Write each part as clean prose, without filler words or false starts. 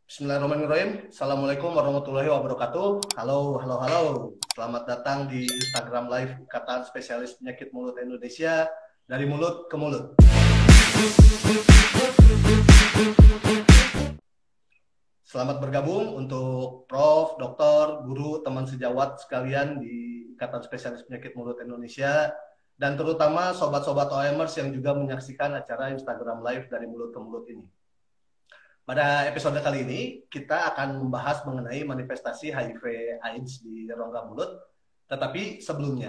Bismillahirrahmanirrahim. Assalamualaikum warahmatullahi wabarakatuh. Halo, halo, halo. Selamat datang di Instagram Live Ikatan Spesialis Penyakit Mulut Indonesia, dari mulut ke mulut. Selamat bergabung untuk Prof, Dokter, Guru, teman sejawat sekalian di Ikatan Spesialis Penyakit Mulut Indonesia, dan terutama sobat-sobat OMers yang juga menyaksikan acara Instagram Live dari mulut ke mulut ini. Pada episode kali ini, kita akan membahas mengenai manifestasi HIV/AIDS di rongga mulut. Tetapi sebelum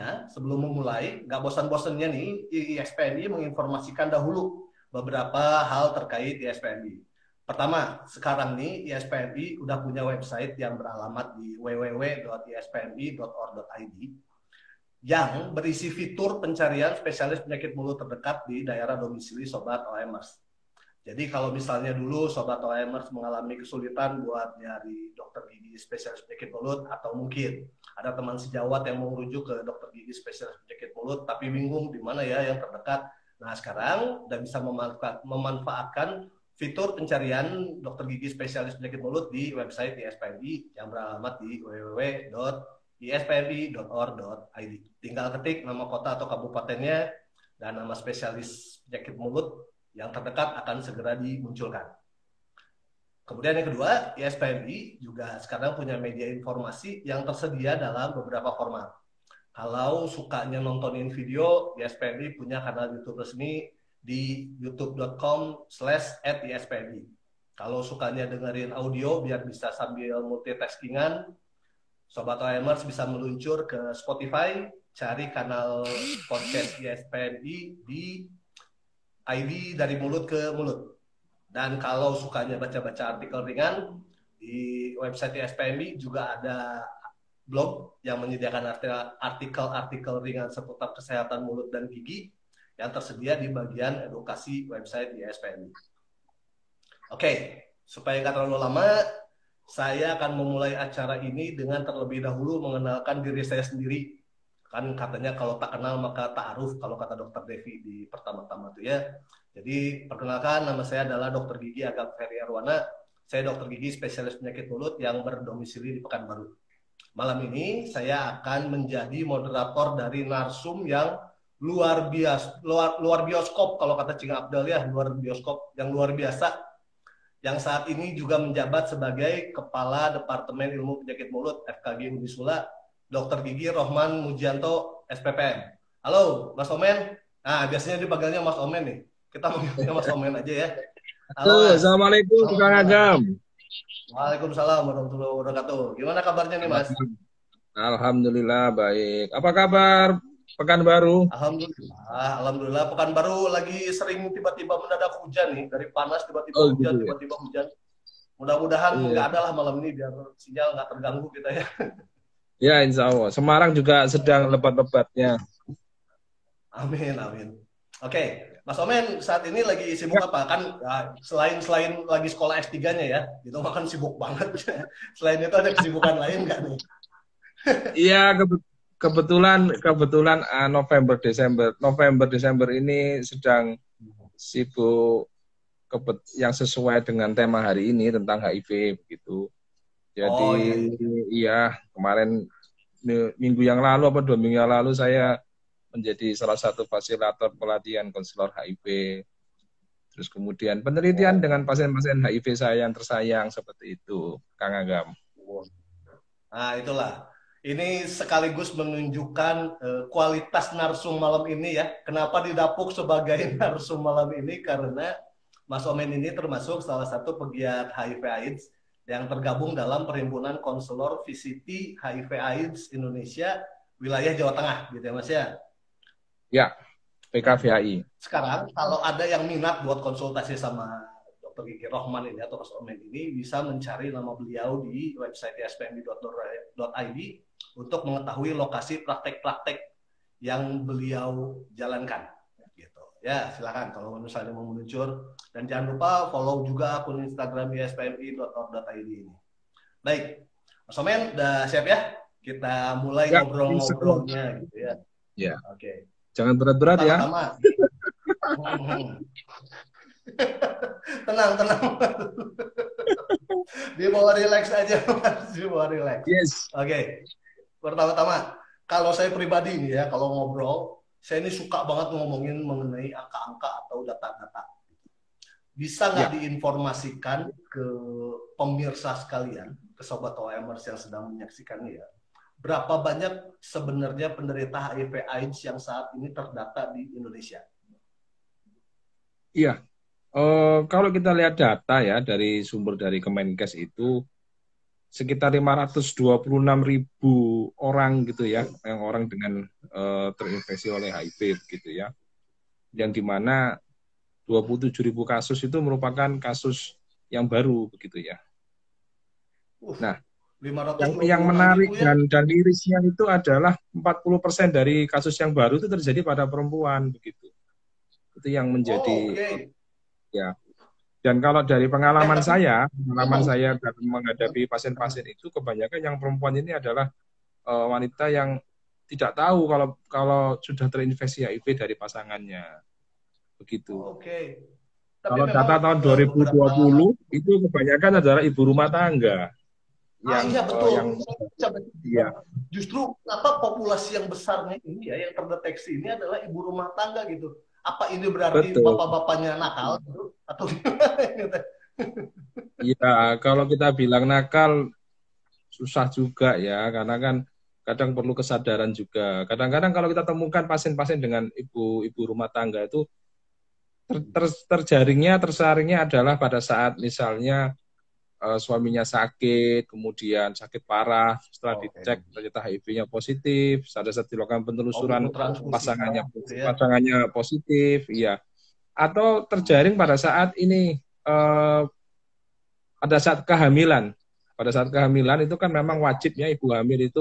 memulai, nggak bosan-bosannya nih, ISPMI menginformasikan dahulu beberapa hal terkait ISPMI. Pertama, sekarang nih ISPMI udah punya website yang beralamat di www.ispmi.org.id yang berisi fitur pencarian spesialis penyakit mulut terdekat di daerah domisili Sobat OMers. Jadi kalau misalnya dulu Sobat OMers mengalami kesulitan buat nyari dokter gigi spesialis penyakit mulut, atau mungkin ada teman sejawat yang mau merujuk ke dokter gigi spesialis penyakit mulut tapi bingung di mana ya yang terdekat. Nah, sekarang udah bisa memanfaatkan fitur pencarian dokter gigi spesialis penyakit mulut di website ISPMI yang beralamat di www.ispmi.org.id. Tinggal ketik nama kota atau kabupatennya dan nama spesialis penyakit mulut yang terdekat akan segera dimunculkan. Kemudian yang kedua, ISPMI juga sekarang punya media informasi yang tersedia dalam beberapa format. Kalau sukanya nontonin video, ISPMI punya kanal YouTube resmi di youtube.com/@ispmi. Kalau sukanya dengerin audio biar bisa sambil multitaskingan, Sobat OMers bisa meluncur ke Spotify, cari kanal podcast ISPMI di ID dari mulut ke mulut. Dan kalau sukanya baca-baca artikel ringan, di website ISPMI juga ada blog yang menyediakan artikel-artikel ringan seputar kesehatan mulut dan gigi yang tersedia di bagian edukasi website ISPMI. Oke, supaya nggak terlalu lama, saya akan memulai acara ini dengan terlebih dahulu mengenalkan diri saya sendiri. Kan katanya kalau tak kenal maka ta'aruf, kalau kata Dokter Devi di pertama-tama tuh ya. Jadi perkenalkan, nama saya adalah Dokter Gigi Agam Ferry Arwana. Saya dokter gigi spesialis penyakit mulut yang berdomisili di Pekanbaru. Malam ini saya akan menjadi moderator dari narsum yang luar bioskop, kalau kata Cing Abdel ya, luar bioskop yang luar biasa, yang saat ini juga menjabat sebagai Kepala Departemen Ilmu Penyakit Mulut FKG Unisula, Dokter Gigi Rohman Mujianto, SPPM. Halo, Mas Omen. Nah, biasanya dipanggilnya Mas Omen nih. Kita manggilnya Mas Omen aja ya. Halo, Mas. Assalamualaikum, Kang Agam. Waalaikumsalam warahmatullahi wabarakatuh. Gimana kabarnya nih, Mas? Alhamdulillah baik. Apa kabar Pekanbaru? Alhamdulillah. Pekanbaru lagi sering tiba-tiba mendadak hujan nih. Dari panas tiba-tiba hujan, Gitu ya? tiba-tiba hujan. Mudah-mudahan Iya. nggak ada lah malam ini biar sinyal nggak terganggu kita ya. Ya, insya Allah. Semarang juga sedang lebat-lebatnya. Amin, amin. Oke, Mas Omen saat ini lagi sibuk Ya, apa? Kan ya, selain lagi sekolah S3-nya ya, itu makan sibuk banget. Selain itu ada kesibukan lain nggak nih? iya, kebetulan November Desember ini sedang sibuk yang sesuai dengan tema hari ini tentang HIV begitu. Jadi Oh iya, iya. iya, kemarin minggu yang lalu apa 2 minggu yang lalu saya menjadi salah satu fasilitator pelatihan konselor HIV. Terus kemudian penelitian Oh. dengan pasien-pasien HIV saya yang tersayang seperti itu, Kang Agam. Nah, itulah. Ini sekaligus menunjukkan kualitas narsum malam ini ya. Kenapa didapuk sebagai narsum malam ini? Karena Mas Omen ini termasuk salah satu pegiat HIV/AIDS yang tergabung dalam Perhimpunan Konselor VCT HIV/AIDS Indonesia wilayah Jawa Tengah, gitu ya Mas ya. Ya, Nah, PKVAI. sekarang kalau ada yang minat buat konsultasi sama Dokter Gigi Rohman ini atau Mas Omen ini, bisa mencari nama beliau di website ispmi.org.id untuk mengetahui lokasi praktek-praktek yang beliau jalankan. Gitu. Ya, silakan kalau misalnya mau meluncur. Dan jangan lupa follow juga akun Instagram ispmi.org.id ini. Baik, Mas Omen udah siap ya? Kita mulai Ya, ngobrol-ngobrolnya gitu ya. ya. Oke. Jangan berat-berat ya. Pertama-tama. Tenang, tenang. Dia mau relax aja, Mas. Dia mau relax. Yes. Oke. Pertama-tama, kalau saya pribadi nih ya, kalau ngobrol, saya ini suka banget ngomongin mengenai angka-angka atau data-data. Bisa nggak Ya, diinformasikan ke pemirsa sekalian, ke Sobat OMers yang sedang menyaksikan ya, berapa banyak sebenarnya penderita HIV/AIDS yang saat ini terdata di Indonesia? iya. Kalau kita lihat data ya dari sumber dari Kemenkes itu sekitar 526.000 orang gitu ya, yang orang dengan terinfeksi oleh HIV begitu ya, yang dimana 27.000 kasus itu merupakan kasus yang baru begitu ya. Uh, Nah, yang 526 menarik ribu ya. dan mirisnya itu adalah 40% dari kasus yang baru itu terjadi pada perempuan begitu. Itu yang Oh, menjadi oke. ya. Dan kalau dari Tapi pengalaman ngomong. saya dalam menghadapi pasien-pasien itu kebanyakan yang perempuan ini adalah wanita yang tidak tahu kalau sudah terinfeksi HIV dari pasangannya. Begitu. Oke. Tapi Kalau memang data tahun beberapa 2020 itu kebanyakan adalah ibu rumah tangga iya yang betul. Sampai ya justru apa populasi yang besarnya ini ya yang terdeteksi ini adalah ibu rumah tangga gitu. Apa ini berarti betul. bapak-bapaknya nakal gitu? Atau gimana gitu? Ya, kalau kita bilang nakal susah juga ya, karena kan kadang perlu kesadaran juga. Kadang-kadang kalau kita temukan pasien-pasien dengan ibu rumah tangga itu tersaringnya adalah pada saat misalnya suaminya sakit, kemudian sakit parah, setelah Oke. dicek ternyata HIV-nya positif, pada saat dilakukan Oh penelusuran butuh transfusi pasangannya darah gitu ya. pasangannya positif, iya. Atau terjaring pada saat ini pada saat kehamilan. Pada saat kehamilan itu kan memang wajibnya ibu hamil itu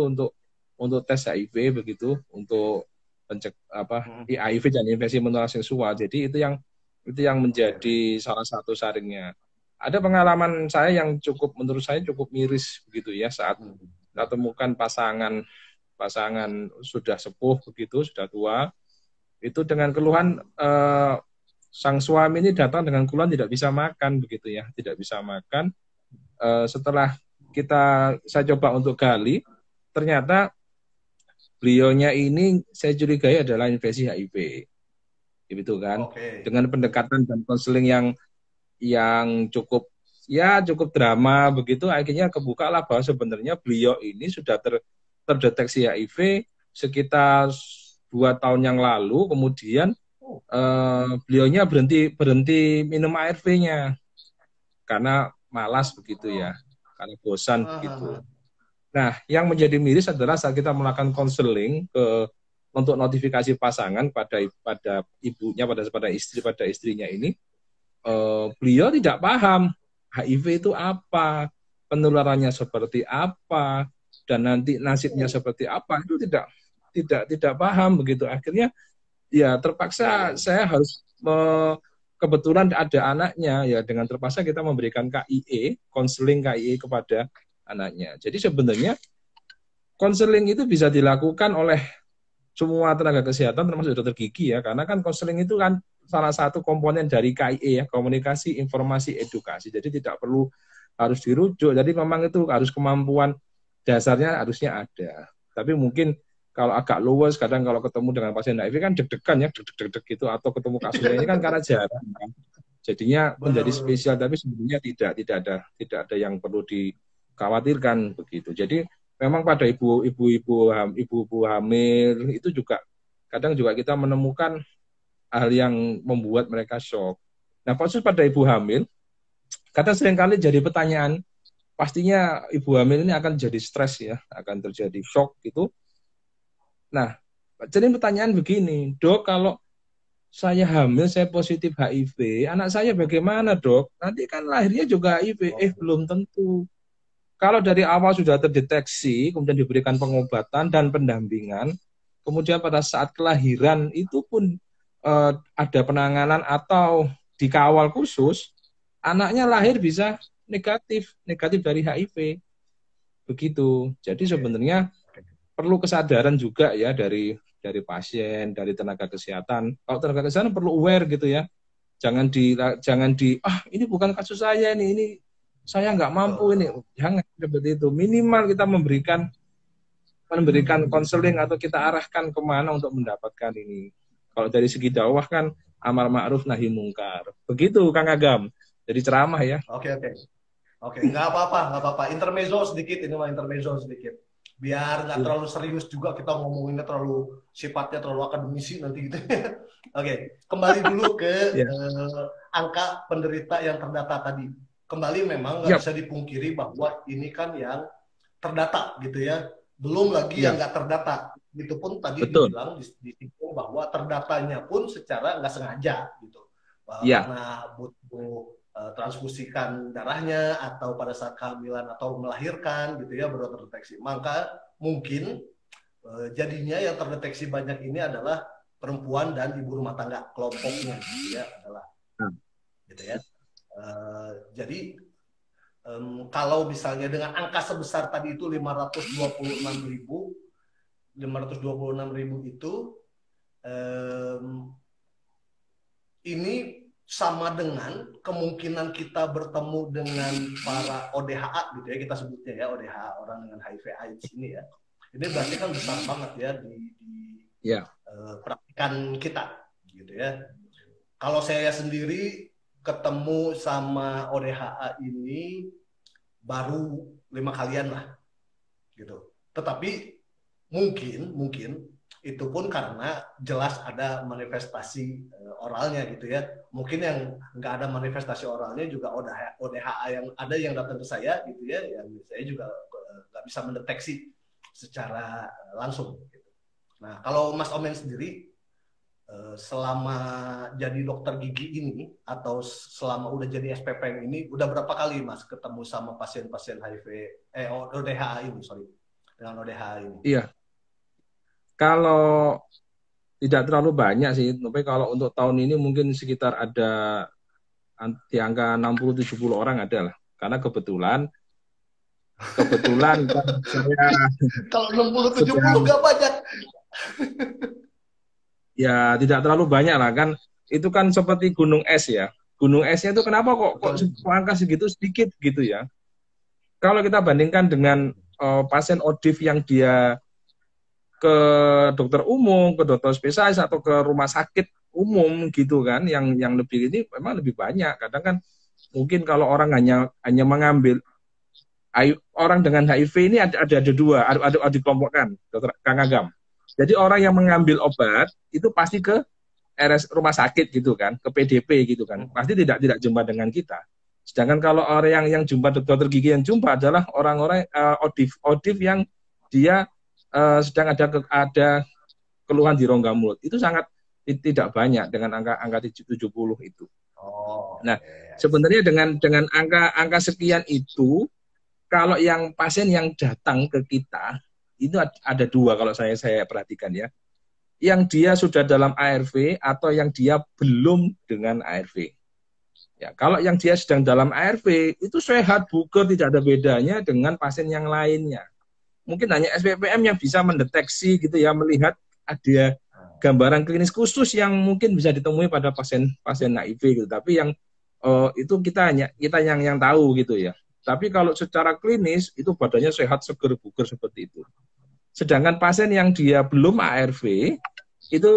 untuk tes HIV begitu, untuk pencek apa Hmm. HIV dan infeksi menular seksual. Jadi itu yang Oke. menjadi salah satu saringnya. Ada pengalaman saya yang menurut saya cukup miris begitu ya saat Hmm. kita temukan pasangan pasangan sudah sepuh begitu, sudah tua, itu dengan keluhan sang suami ini datang dengan keluhan tidak bisa makan begitu ya, tidak bisa makan. Setelah saya coba untuk gali, ternyata beliaunya ini saya curigai adalah infeksi HIV, gitu kan? Oke. Dengan pendekatan dan konseling yang cukup drama begitu, akhirnya kebukalah bahwa sebenarnya beliau ini sudah terdeteksi HIV sekitar 2 tahun yang lalu, kemudian Oh. beliaunya berhenti minum ARV-nya karena malas begitu Oh. ya, karena bosan begitu. Ah. Nah, yang menjadi miris adalah saat kita melakukan konseling untuk notifikasi pasangan pada ibunya, pada istrinya ini, beliau tidak paham HIV itu apa, penularannya seperti apa, dan nanti nasibnya seperti apa, itu tidak paham begitu. Akhirnya ya terpaksa Oke. saya harus kebetulan ada anaknya ya, dengan terpaksa kita memberikan KIE, konseling KIE kepada anaknya. Jadi sebenarnya konseling itu bisa dilakukan oleh semua tenaga kesehatan termasuk dokter gigi ya, karena kan konseling itu kan salah satu komponen dari KIE ya, komunikasi, informasi, edukasi. Jadi tidak perlu harus dirujuk. Jadi memang itu harus kemampuan dasarnya harusnya ada. Tapi mungkin kalau agak luwes, kadang kalau ketemu dengan pasien HIV kan deg-degan ya, deg-deg gitu, atau ketemu kasusnya ini kan karena jarang kan. Jadinya menjadi Benar-benar. spesial, tapi sebenarnya tidak ada yang perlu dikhawatirkan begitu. Jadi memang pada ibu-ibu hamil itu juga kadang juga kita menemukan hal yang membuat mereka shock. Nah, khusus pada ibu hamil, kadang seringkali jadi pertanyaan, pastinya ibu hamil ini akan jadi stres ya, akan terjadi shock gitu. Nah, jadi pertanyaan begini, dok, kalau saya hamil, saya positif HIV, anak saya bagaimana dok? Nanti kan lahirnya juga HIV, belum tentu. Kalau dari awal sudah terdeteksi, kemudian diberikan pengobatan dan pendampingan, kemudian pada saat kelahiran itu pun ada penanganan atau dikawal khusus, anaknya lahir bisa negatif dari HIV. Begitu. Jadi sebenarnya perlu kesadaran juga ya dari pasien, dari tenaga kesehatan. Kalau tenaga kesehatan perlu aware gitu ya. Jangan di ini bukan kasus saya nih, ini saya nggak mampu betul, ini. Jangan seperti itu. Minimal kita memberikan konseling atau kita arahkan kemana untuk mendapatkan ini. Kalau dari segi dakwah kan amar ma'ruf nahi mungkar. Begitu Kang Agam. Jadi ceramah ya. oke oke. Oke, nggak apa-apa. Intermezzo sedikit, ini mah intermezzo sedikit. Biar nggak Iya. terlalu serius juga kita ngomonginnya terlalu sifatnya terlalu akademisi nanti gitu. Oke, kembali dulu ke Ya. angka penderita yang terdata tadi. Kembali memang nggak Yap. bisa dipungkiri bahwa ini kan yang terdata gitu ya. Belum lagi yang Ya. nggak terdata. Itu pun tadi Betul. dibilang disinggung bahwa terdatanya pun secara nggak sengaja gitu. Ya. Karena butuh transfusikan darahnya atau pada saat kehamilan atau melahirkan gitu ya baru terdeteksi. Maka mungkin jadinya yang terdeteksi banyak ini adalah perempuan dan ibu rumah tangga kelompoknya gitu ya adalah gitu ya. Jadi kalau misalnya dengan angka sebesar tadi itu 526.000 itu ini sama dengan kemungkinan kita bertemu dengan para ODHA gitu ya, kita sebutnya ya ODHA, orang dengan HIV AIDS ini ya. Ini berarti kan besar banget ya di praktikan kita gitu ya. Kalau saya sendiri ketemu sama ODHA ini baru 5 kalian lah gitu. Tetapi mungkin itu pun karena jelas ada manifestasi oralnya gitu ya. Mungkin yang nggak ada manifestasi oralnya juga ODHA yang ada yang datang ke saya gitu ya, yang saya juga nggak bisa mendeteksi secara langsung. Gitu. Nah kalau Mas Omen sendiri selama jadi dokter gigi ini atau selama udah jadi SPPN ini udah berapa kali Mas ketemu sama pasien-pasien HIV ODHA ini dengan ODHA ini? Iya. Kalau tidak terlalu banyak sih, tapi kalau untuk tahun ini mungkin sekitar ada di angka 60-70 orang ada lah. Karena kebetulan saya kalau 60-70 nggak banyak. Ya tidak terlalu banyak lah kan. Itu kan seperti gunung es ya. Gunung esnya itu kenapa kok angka segitu sedikit gitu ya. Kalau kita bandingkan dengan pasien ODIF yang dia ke dokter umum, ke dokter spesialis atau ke rumah sakit umum gitu kan, yang lebih ini memang lebih banyak. Kadang kan mungkin kalau orang hanya mengambil orang dengan HIV ini ada dua, ada dikelompokkan, dokter Kang Agam. Jadi orang yang mengambil obat itu pasti ke RS rumah sakit gitu kan, ke PDP gitu kan, pasti tidak jumpa dengan kita. Sedangkan kalau orang yang jumpa dokter gigi yang jumpa adalah orang-orang ODIF yang dia sedang ada keluhan di rongga mulut. Itu sangat tidak banyak dengan angka 70 itu. Nah, sebenarnya dengan angka sekian itu, kalau yang pasien yang datang ke kita itu ada dua kalau saya perhatikan ya. Yang dia sudah dalam ARV atau yang dia belum dengan ARV. Ya, kalau yang dia sedang dalam ARV itu sehat, bugar, tidak ada bedanya dengan pasien yang lainnya. Mungkin hanya SPPM yang bisa mendeteksi gitu ya, melihat ada gambaran klinis khusus yang mungkin bisa ditemui pada pasien HIV gitu. Tapi yang itu kita yang tahu gitu ya. Tapi kalau secara klinis itu badannya sehat, seger, bugar seperti itu. Sedangkan pasien yang dia belum ARV itu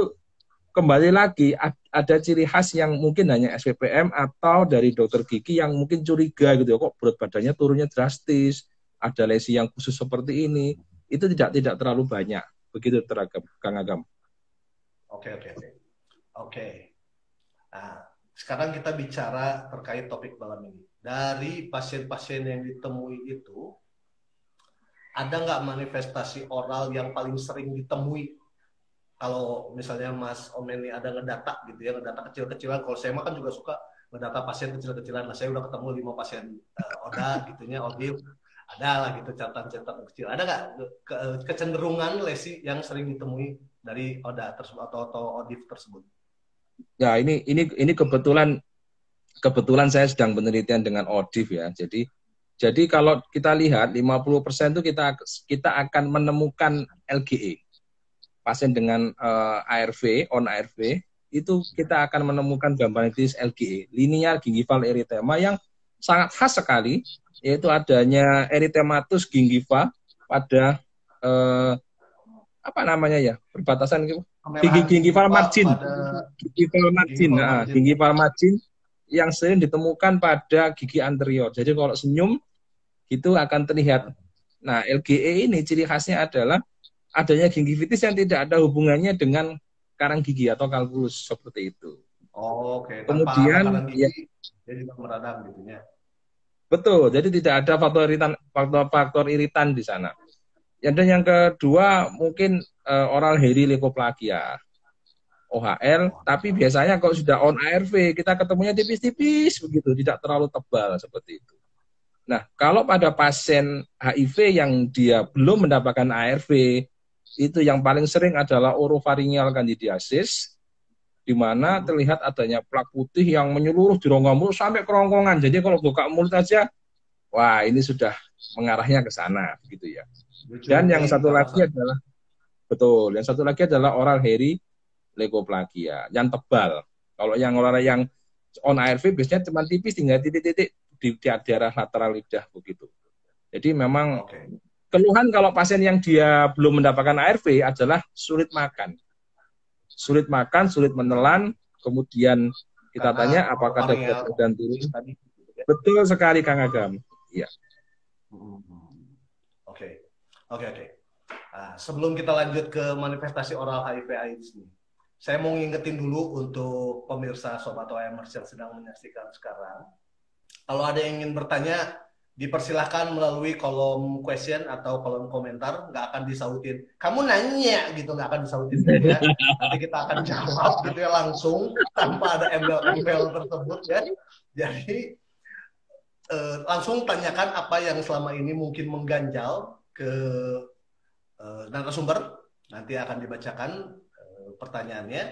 kembali lagi ada ciri khas yang mungkin hanya SPPM atau dari dokter gigi yang mungkin curiga gitu ya, kok berat badannya turunnya drastis, ada lesi yang khusus seperti ini, itu tidak terlalu banyak. Begitu Kang Agam. Oke. Nah, sekarang kita bicara terkait topik malam ini. Dari pasien-pasien yang ditemui itu, ada nggak manifestasi oral yang paling sering ditemui? Kalau misalnya Mas Omen ini ada ngedata gitu ya, ngedata kecil-kecilan. Kalau saya mah kan juga suka ngedata pasien kecil-kecilan. Nah, saya udah ketemu 5 pasien ODA gitunya, ODIF. Ada lah gitu catatan kecil. Ada nggak kecenderungan lesi yang sering ditemui dari ODA tersebut atau ODIF tersebut? Ya, ini kebetulan saya sedang penelitian dengan ODIF ya. Jadi kalau kita lihat 50% itu kita akan menemukan LGE. Pasien dengan ARV, on ARV, itu kita akan menemukan gambaran klinis LGE, linear gingival erythema, yang sangat khas sekali, yaitu adanya erythematus gingiva pada apa namanya ya, perbatasan Kemerahan gingival margin, pada gingival gingival margin yang sering ditemukan pada gigi anterior. Jadi kalau senyum itu akan terlihat. Nah, LGE ini ciri khasnya adalah adanya gingivitis yang tidak ada hubungannya dengan karang gigi atau kalkulus seperti itu. Oh, oke. Tanpa ada Kemudian karang ya gigi, jadi meradang gitu ya. betul, jadi tidak ada faktor iritan di sana. Dan yang kedua mungkin oral hairy leukoplakia, OHL, tapi biasanya kalau sudah on ARV kita ketemunya tipis-tipis begitu, tidak terlalu tebal seperti itu. Nah, kalau pada pasien HIV yang dia belum mendapatkan ARV, itu yang paling sering adalah oropharyngeal candidiasis, di mana terlihat adanya plak putih yang menyeluruh di rongga mulut sampai kerongkongan. Jadi kalau buka mulut aja, wah ini sudah mengarahnya ke sana, gitu ya. Dan yang satu lagi adalah, betul, yang satu lagi adalah oral hairy leukoplakia, yang tebal. Kalau yang orang yang on ARV biasanya cuma tipis, tinggal titik-titik di daerah lateral lidah begitu. Jadi memang keluhan kalau pasien yang dia belum mendapatkan ARV adalah sulit makan, sulit menelan. Kemudian kita tanya apakah ada berat badan turun. Betul sekali Kang Agam. Iya. Oke. Nah, sebelum kita lanjut ke manifestasi oral HIV/AIDS ini, saya mau ngingetin dulu untuk pemirsa Sobat OAMers yang sedang menyaksikan sekarang. Kalau ada yang ingin bertanya, dipersilahkan melalui kolom question atau kolom komentar, nggak akan disautin. Kamu nanya gitu, nggak akan disautin ya. Nanti kita akan jawab gitu ya langsung tanpa ada email tersebut ya. Jadi langsung tanyakan apa yang selama ini mungkin mengganjal ke narasumber. Nanti akan dibacakan pertanyaannya.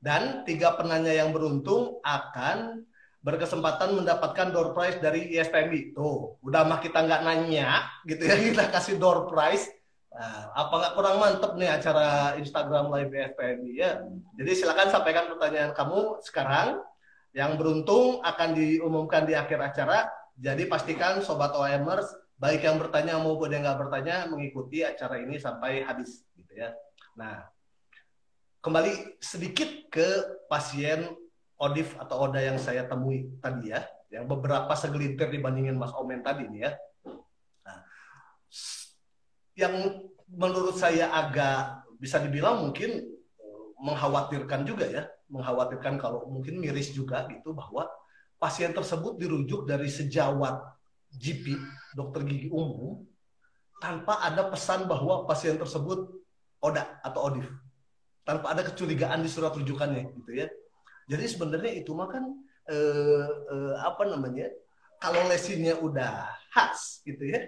Dan 3 penanya yang beruntung akan berkesempatan mendapatkan door prize dari ISPMI. Tuh, udah mah kita nggak nanya gitu ya, kita kasih door prize. Nah, apa nggak kurang mantep nih acara Instagram Live ISPMI ya. Jadi silakan sampaikan pertanyaan kamu sekarang. Yang beruntung akan diumumkan di akhir acara. Jadi pastikan Sobat OAMers, baik yang bertanya maupun yang nggak bertanya, mengikuti acara ini sampai habis gitu ya. Nah, kembali sedikit ke pasien ODIF atau ODA yang saya temui tadi ya, yang beberapa segelintir dibandingin Mas Omen tadi nih ya. Nah, yang menurut saya agak bisa dibilang mungkin mengkhawatirkan juga ya, mengkhawatirkan kalau mungkin miris juga gitu, bahwa pasien tersebut dirujuk dari sejawat GP, dokter gigi umum, tanpa ada pesan bahwa pasien tersebut ODA atau ODIF, tanpa ada kecurigaan di surat rujukannya gitu ya. Jadi sebenarnya itu mah kan apa namanya, kalau lesinya udah khas gitu ya,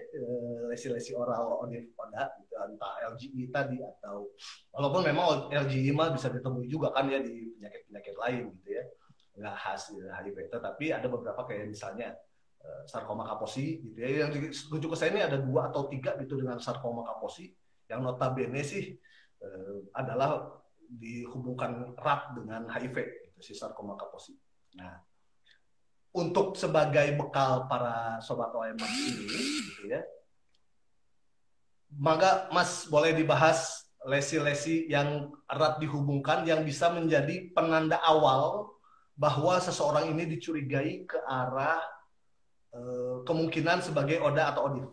lesi-lesi oral ODIF ODA gitu, entah LGI tadi atau walaupun memang LGI mah bisa ditemui juga kan ya di penyakit-penyakit lain gitu ya, nggak khas HIV, tapi ada beberapa kayak misalnya sarkoma kaposi gitu ya, yang dirujuk ke saya ini ada 2 atau 3 gitu dengan sarkoma kaposi yang notabene sih adalah dihubungkan erat dengan HIV gitu, si sarkoma kaposi. Nah, untuk sebagai bekal para Sobat OAMers ini gitu ya, maka Mas boleh dibahas lesi-lesi yang erat dihubungkan yang bisa menjadi penanda awal bahwa seseorang ini dicurigai ke arah kemungkinan sebagai ODA atau ODIF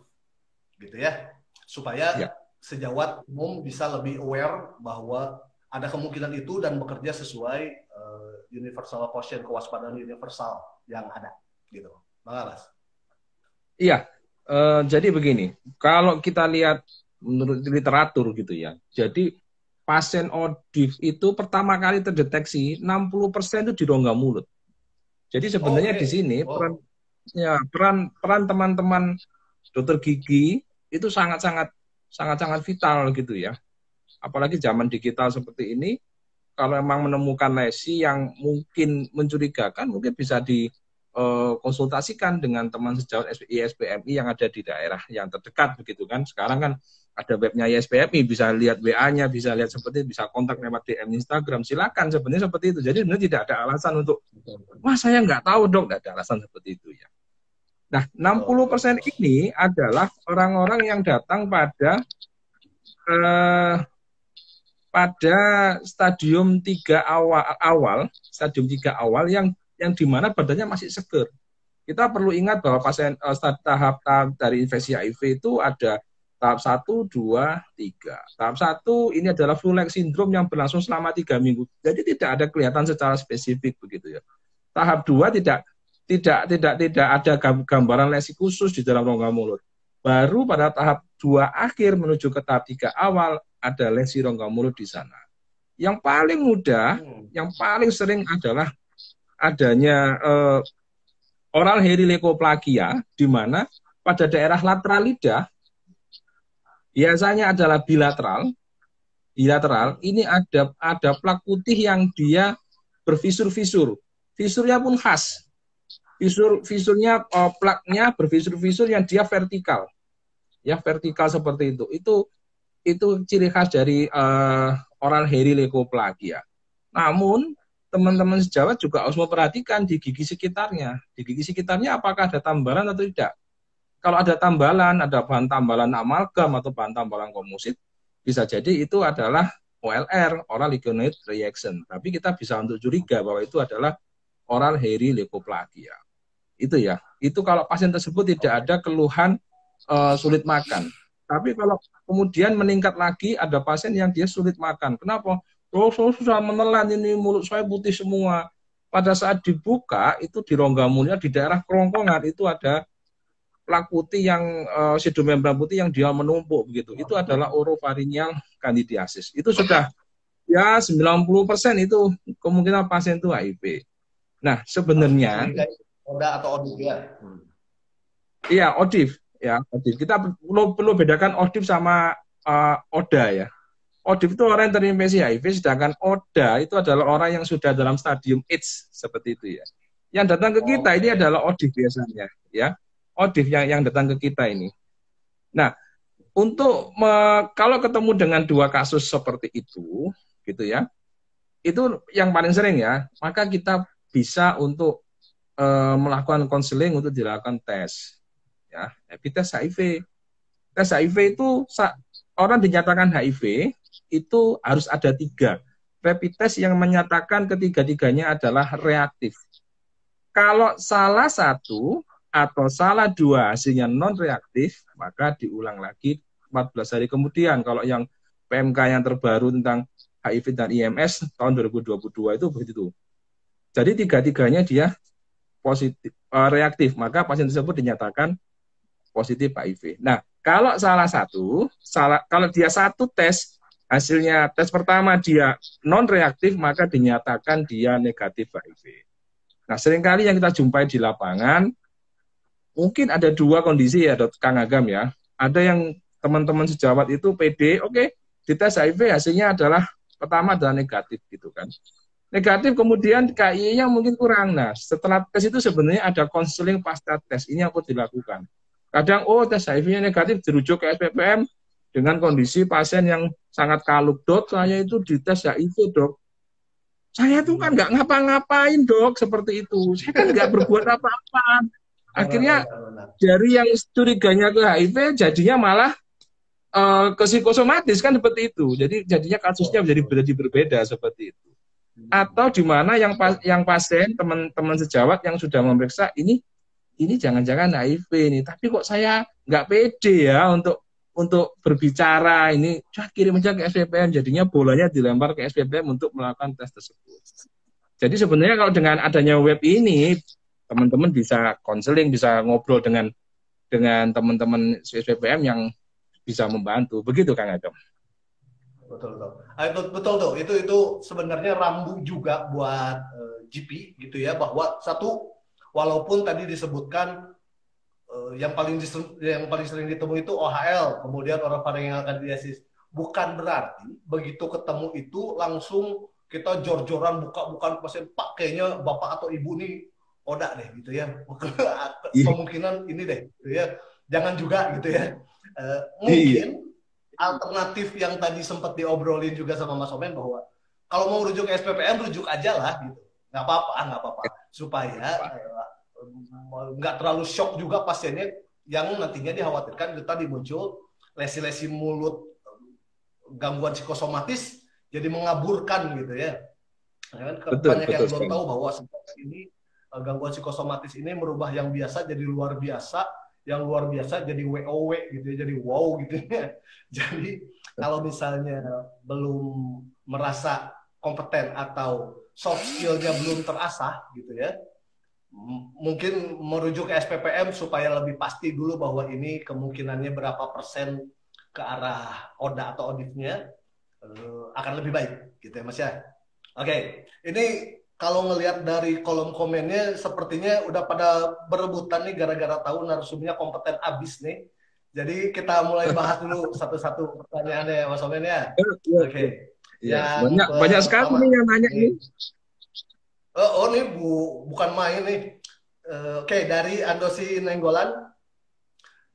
gitu ya, supaya sejawat umum bisa lebih aware bahwa ada kemungkinan itu dan bekerja sesuai universal caution, kewaspadaan universal yang ada gitu, Bang Aras. Iya, jadi begini, kalau kita lihat menurut literatur gitu ya, jadi pasien ODIF itu pertama kali terdeteksi 60% itu di rongga mulut. Jadi sebenarnya di sini peran teman-teman dokter gigi itu sangat-sangat vital gitu ya. Apalagi zaman digital seperti ini, kalau memang menemukan lesi yang mungkin mencurigakan, mungkin bisa dikonsultasikan dengan teman sejawat ISPMI yang ada di daerah yang terdekat begitu kan. Sekarang kan ada webnya ISPMI, bisa lihat WA-nya, bisa lihat seperti itu, bisa kontak lewat DM Instagram, silakan sebenarnya seperti itu. Jadi sebenarnya tidak ada alasan untuk, wah saya nggak tahu dok, nggak ada alasan seperti itu ya. Nah, 60% ini adalah orang-orang yang datang eh, pada stadium 3 stadium 3 awal yang di mana badannya masih seger. Kita perlu ingat bahwa pasien tahap-tahap dari infeksi HIV itu ada tahap 1, 2, 3. Tahap 1 ini adalah flu-like syndrome yang berlangsung selama 3 minggu. Jadi tidak ada kelihatan secara spesifik begitu ya. Tahap 2 tidak ada gambaran lesi khusus di dalam rongga mulut. Baru pada tahap 2 akhir menuju ke tahap 3 awal ada lesi rongga mulut di sana. Yang paling mudah, yang paling sering adalah adanya oral herilekoplakia, di mana pada daerah lateral lidah biasanya adalah bilateral. Ini ada plak putih yang dia berfisur-fisur. Fisurnya pun khas. Fisurnya plaknya berfisur-fisur yang dia vertikal. Ya, vertikal seperti itu. Itu ciri khas dari oral herilekoplakia. Namun teman-teman sejawat juga harus memperhatikan di gigi sekitarnya. Di gigi sekitarnya apakah ada tambalan atau tidak. Kalau ada tambalan, ada bahan tambalan amalgam atau bahan tambalan komposit, bisa jadi itu adalah OLR, oral lignoid reaction. Tapi kita bisa untuk curiga bahwa itu adalah oral herilekoplakia. Itu ya. Itu kalau pasien tersebut tidak ada keluhan sulit makan. Tapi kalau kemudian meningkat lagi, ada pasien yang dia sulit makan. Kenapa? Saya sudah menelan ini, mulut saya putih semua. Pada saat dibuka, itu di rongga mulutnya, di daerah kerongkongan, itu ada plak putih yang, pseudomembran putih yang dia menumpuk. Begitu. Itu adalah oropharyngeal candidiasis. Itu sudah, ya 90% itu kemungkinan pasien itu HIV. Nah, sebenarnya... Oda atau ODIF ya? Iya, ODIF. Ya, ODIF. Kita perlu bedakan ODIF sama ODA ya. ODIF itu orang yang terinfeksi HIV, sedangkan ODA itu adalah orang yang sudah dalam stadium AIDS, seperti itu ya. Yang datang ke kita ini adalah ODIF biasanya, ya. ODIF yang datang ke kita ini. Nah, kalau ketemu dengan 2 kasus seperti itu, gitu ya, itu yang paling sering ya, maka kita bisa untuk melakukan konseling untuk dilakukan tes, ya, rapid test HIV. Tes HIV itu orang dinyatakan HIV itu harus ada 3 rapid test yang menyatakan ketiga-tiganya adalah reaktif. Kalau salah 1 atau salah 2 hasilnya non reaktif, maka diulang lagi 14 hari kemudian. Kalau yang PMK yang terbaru tentang HIV dan IMS tahun 2022 itu begitu. Jadi 3-tiganya dia positif, reaktif, maka pasien tersebut dinyatakan positif HIV. Nah, kalau salah 1, kalau dia 1 tes, hasilnya tes pertama dia non reaktif, maka dinyatakan dia negatif HIV. Nah, seringkali yang kita jumpai di lapangan, mungkin ada 2 kondisi ya, Kang Agam ya. Ada yang teman-teman sejawat itu PD, oke, dites HIV hasilnya adalah pertama adalah negatif gitu kan. Negatif, kemudian KI-nya mungkin kurang. Nah, setelah tes itu sebenarnya ada konseling pasca tes. Ini yang perlu dilakukan. Kadang, tes HIV-nya negatif, dirujuk ke SPPM dengan kondisi pasien yang sangat kalup. Dok, saya itu dites HIV, dok. Saya tuh kan nggak ngapa-ngapain, dok, seperti itu. Saya kan nggak berbuat apa-apa. Akhirnya, dari yang curiganya ke HIV, jadinya malah ke psikosomatis, kan seperti itu. Jadi, jadinya kasusnya menjadi berbeda seperti itu. Atau di mana yang pasien teman-teman sejawat yang sudah memeriksa ini jangan-jangan HIV ini, tapi kok saya nggak pede ya untuk berbicara, ini kirim aja ke SPPM, jadinya bolanya dilempar ke SPPM untuk melakukan tes tersebut. Jadi sebenarnya kalau dengan adanya web ini, teman-teman bisa konseling, bisa ngobrol dengan teman-teman SPPM yang bisa membantu, begitu Kang Agam. Betul tuh. Itu sebenarnya rambu juga buat GP gitu ya, bahwa satu, walaupun tadi disebutkan yang paling sering ditemui itu OHL, kemudian oropharyngeal candidiasis, bukan berarti begitu ketemu itu langsung kita jor-joran buka pasien, Pak kayaknya bapak atau ibu nih ODA deh gitu ya. Kemungkinan ini deh gitu ya. Jangan juga gitu ya. Mungkin alternatif yang tadi sempat diobrolin juga sama Mas Omen, bahwa kalau mau rujuk ke SPPM, rujuk aja lah gitu, nggak apa-apa supaya nggak terlalu shock juga pasiennya, yang nantinya dikhawatirkan itu tadi muncul lesi-lesi mulut, gangguan psikosomatis jadi mengaburkan gitu ya. Kan Betul, banyak yang betul belum sekali. tahu bahwa sebenarnya ini gangguan psikosomatis ini merubah yang biasa jadi luar biasa, yang luar biasa jadi WOW gitu ya, jadi wow gitu ya. Jadi kalau misalnya belum merasa kompeten atau soft skill-nya belum terasah gitu ya, mungkin merujuk ke SPPM supaya lebih pasti dulu bahwa ini kemungkinannya berapa persen ke arah ODA atau auditnya akan lebih baik gitu ya Mas ya. Oke, ini kalau ngelihat dari kolom komennya sepertinya udah pada berebutan nih gara-gara tahu narasumbernya kompeten abis nih. Jadi kita mulai bahas dulu satu-satu pertanyaannya Mas Omen ya. Ya, ya, ya. Oke. Ya, Yang banyak sekali nih pertama. yang nanya Nih. nih. Nih bukan main nih. Oke, dari Andosi Nenggolan,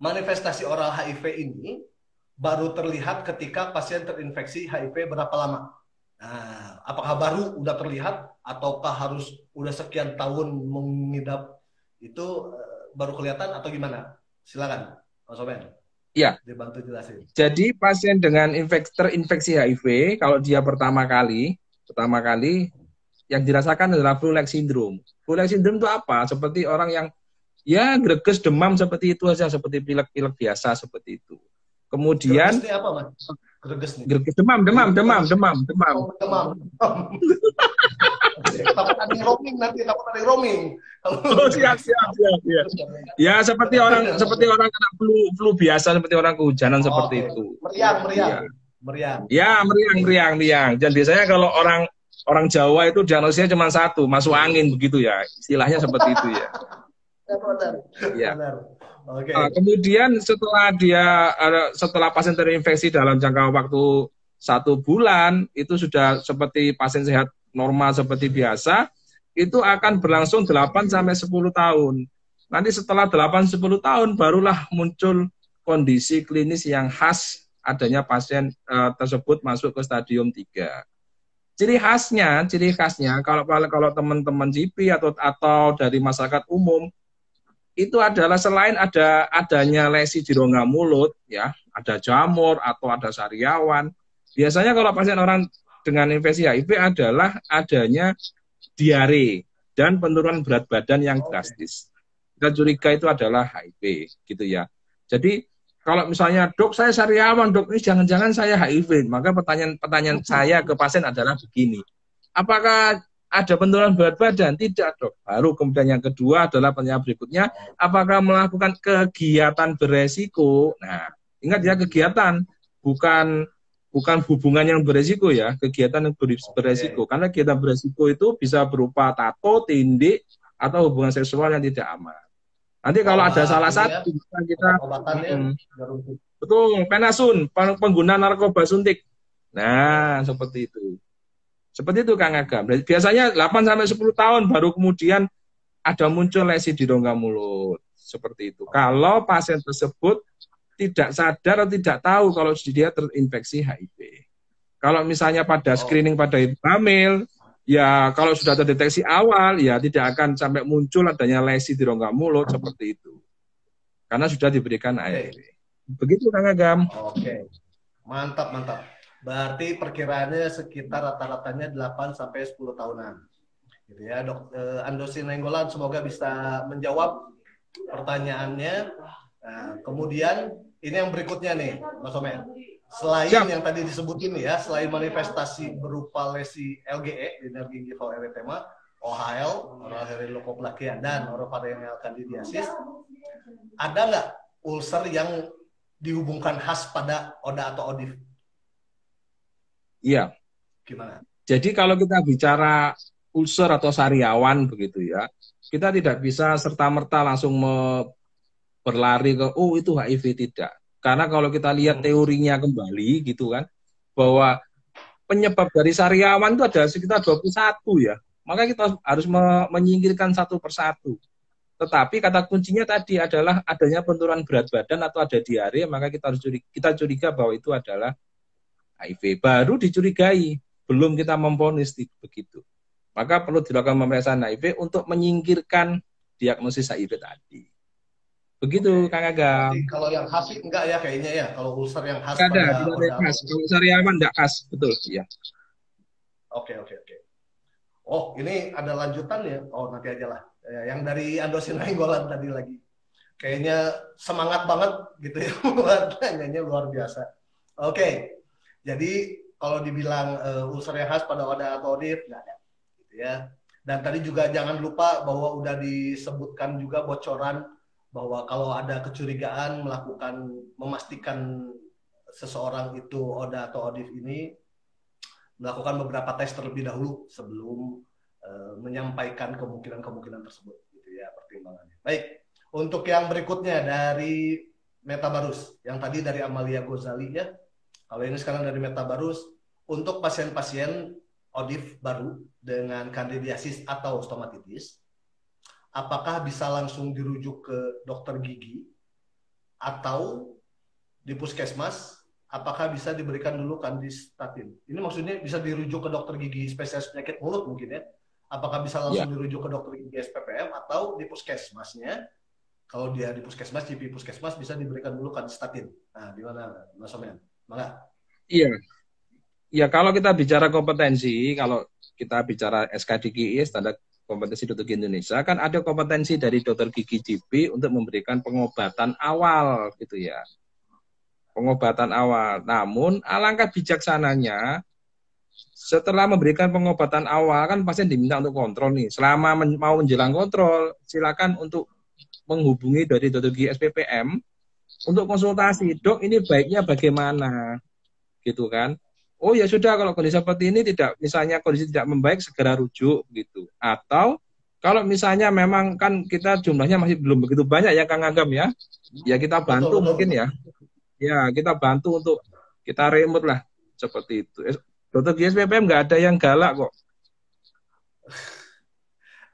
manifestasi oral HIV ini baru terlihat ketika pasien terinfeksi HIV berapa lama? Nah, apakah baru udah terlihat ataukah harus udah sekian tahun mengidap itu baru kelihatan atau gimana? Silakan, Mas Omen. Ya, Dibantu jelasin. jadi pasien dengan terinfeksi HIV kalau dia pertama kali yang dirasakan adalah flu-like syndrome. Flu-like syndrome itu apa? Seperti orang yang ya greges demam seperti itu aja, seperti pilek-pilek biasa seperti itu. Kemudian greges ini apa, Mas? Greges nih. Greges demam. Demam. Takut ada yang roaming nanti, takut ada yang roaming. Oh, siap. Ya, seperti orang kena flu biasa, seperti orang kehujanan seperti itu. Meriang. Ya, meriang. Dan biasanya kalau orang Jawa itu diagnosisnya cuma satu, masuk angin begitu ya. Istilahnya seperti itu ya. Benar. Okay. Kemudian setelah pasien terinfeksi dalam jangka waktu 1 bulan, itu sudah seperti pasien sehat normal seperti biasa, itu akan berlangsung 8-10 tahun. Nanti setelah 8-10 tahun barulah muncul kondisi klinis yang khas adanya pasien tersebut masuk ke stadium 3. Ciri khasnya kalau teman-teman GP atau dari masyarakat umum itu adalah selain adanya lesi di rongga mulut, ya, ada jamur atau ada sariawan. Biasanya kalau pasien orang dengan infeksi HIV adalah adanya diare dan penurunan berat badan yang drastis. Kita curiga itu adalah HIV, gitu ya. Jadi kalau misalnya, dok saya sariawan, dok ini jangan-jangan saya HIV, maka pertanyaan saya ke pasien adalah begini, apakah ada penurunan berat badan? Tidak, dok. Baru kemudian yang kedua adalah pertanyaan berikutnya, apakah melakukan kegiatan beresiko? Nah, ingat ya, kegiatan, bukan hubungan yang beresiko ya, kegiatan yang beresiko. Karena kegiatan beresiko itu bisa berupa tato, tindik, atau hubungan seksual yang tidak aman. Nanti kalau ada salah satu, kita betul, penasun, pengguna narkoba suntik. Nah, seperti itu. Seperti itu Kang Agam. Biasanya 8-10 tahun baru kemudian ada muncul lesi di rongga mulut. Seperti itu. Kalau pasien tersebut tidak sadar atau tidak tahu kalau dia terinfeksi HIV. Kalau misalnya pada screening pada ibu hamil, ya kalau sudah terdeteksi awal, ya tidak akan sampai muncul adanya lesi di rongga mulut seperti itu. Karena sudah diberikan ARV. Begitu Kang Agam. Oke. Mantap. Berarti perkiraannya sekitar rata-ratanya 8-10 tahunan. Gitu ya, Dok. Andosi Nenggolan semoga bisa menjawab pertanyaannya. Nah, kemudian ini yang berikutnya nih, Mas Omen. Selain yang tadi disebutin nih ya, selain manifestasi berupa lesi LGE, linear gingival erythema, OHL, oral herileukoplakia, dan orofaringeal candidiasis, ada nggak ulcer yang dihubungkan khas pada ODA atau ODIF? Iya. Gimana? Jadi kalau kita bicara ulcer atau sariawan begitu ya, kita tidak bisa serta-merta langsung berlari ke itu HIV, tidak. Karena kalau kita lihat teorinya kembali gitu kan, bahwa penyebab dari sariawan itu ada sekitar 21 ya. Maka kita harus menyingkirkan satu persatu. Tetapi kata kuncinya tadi adalah adanya penurunan berat badan atau ada diare, maka kita curiga bahwa itu adalah HIV. Baru dicurigai, belum kita memvonis begitu. Maka perlu dilakukan pemeriksaan HIV untuk menyingkirkan diagnosis HIV tadi. Begitu, Kang Agam. Berarti kalau yang khas enggak ya kayaknya ya. Kalau ulcer yang khas Tidak ada, pada tidak ada oda yang khas. atau Kalau sariawan tidak khas, betul. Iya. oke oke oke. Oh, ini ada lanjutan ya. Oh, nanti aja lah. Yang dari Andosina Inggolan tadi lagi. Kayaknya semangat banget gitu ya. Nanyanya luar biasa. Oke. Jadi kalau dibilang ulcer yang khas pada oda atau odif, nggak ada. Gitu ya. Dan tadi juga jangan lupa bahwa udah disebutkan juga bocoran bahwa kalau ada kecurigaan memastikan seseorang itu oda atau odif ini melakukan beberapa tes terlebih dahulu sebelum menyampaikan kemungkinan-kemungkinan tersebut gitu ya pertimbangannya. Baik, untuk yang berikutnya dari Metabarus, yang tadi dari Amalia Ghazali ya. Kalau ini sekarang dari Metabarus, untuk pasien-pasien odif baru dengan kandidiasis atau stomatitis, apakah bisa langsung dirujuk ke dokter gigi atau di puskesmas, apakah bisa diberikan dulu kandistatin? Ini maksudnya bisa dirujuk ke dokter gigi spesialis penyakit mulut mungkin ya? Apakah bisa langsung dirujuk ke dokter gigi SPPM atau di puskesmasnya? Kalau dia di puskesmas, GP puskesmas bisa diberikan dulu kandistatin. Nah, di mana Mas Somen? Mana? Iya. Ya, kalau kita bicara kompetensi, kalau kita bicara SKDGI, standar kompetensi dokter gigi Indonesia, kan ada kompetensi dari dokter gigi GP untuk memberikan pengobatan awal gitu ya. Pengobatan awal. Namun alangkah bijaksananya setelah memberikan pengobatan awal kan pasien diminta untuk kontrol nih. Selama mau menjelang kontrol, silakan untuk menghubungi dari dokter gigi SPPM untuk konsultasi. Dok, ini baiknya bagaimana? Gitu kan. Oh ya sudah, kalau kondisi seperti ini misalnya kondisi tidak membaik, segera rujuk gitu. Atau kalau misalnya memang kan kita jumlahnya masih belum begitu banyak ya Kang Agam ya. Ya kita bantu mungkin ya. Ya, kita bantu untuk kita remote lah seperti itu. Dokter gigi SPPM nggak ada yang galak kok.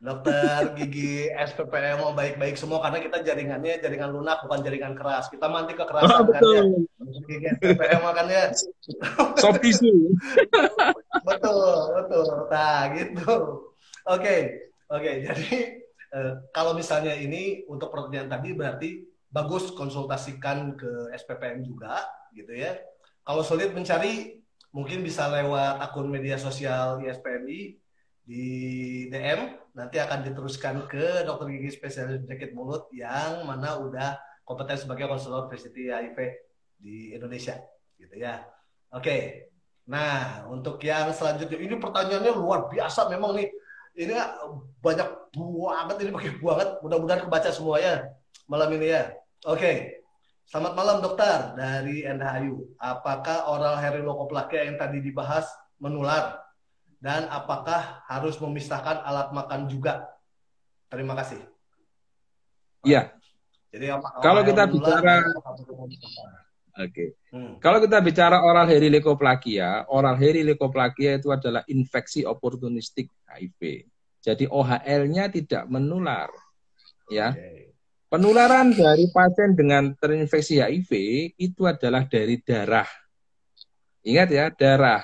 Dokter gigi SPPM mau baik-baik semua karena kita jaringannya jaringan lunak bukan jaringan keras. Kita manti kekerasan kan ya. Dokter gigi SPPM kan ya. Soft tissue. betul. Nah, gitu. Oke. Jadi kalau misalnya ini untuk pertanyaan tadi berarti bagus konsultasikan ke SPPM juga gitu ya. Kalau sulit mencari mungkin bisa lewat akun media sosial ISPMI di DM, nanti akan diteruskan ke dokter gigi spesialis penyakit mulut yang mana udah kompeten sebagai konselor obesity HIV di Indonesia gitu ya. Oke. Nah, untuk yang selanjutnya ini pertanyaannya luar biasa memang nih. Ini banyak banget, ini banyak banget. Mudah-mudahan kebaca semuanya malam ini ya. Oke, selamat malam dokter dari NHAYU. Apakah oral herilokoplakia yang tadi dibahas menular? Dan apakah harus memisahkan alat makan juga? Terima kasih. Iya. Jadi kalau kita bicara Kalau kita bicara oral herilekoplakia itu adalah infeksi oportunistik HIV. Jadi OHL-nya tidak menular. Ya. Penularan dari pasien dengan terinfeksi HIV itu adalah dari darah. Ingat ya, darah.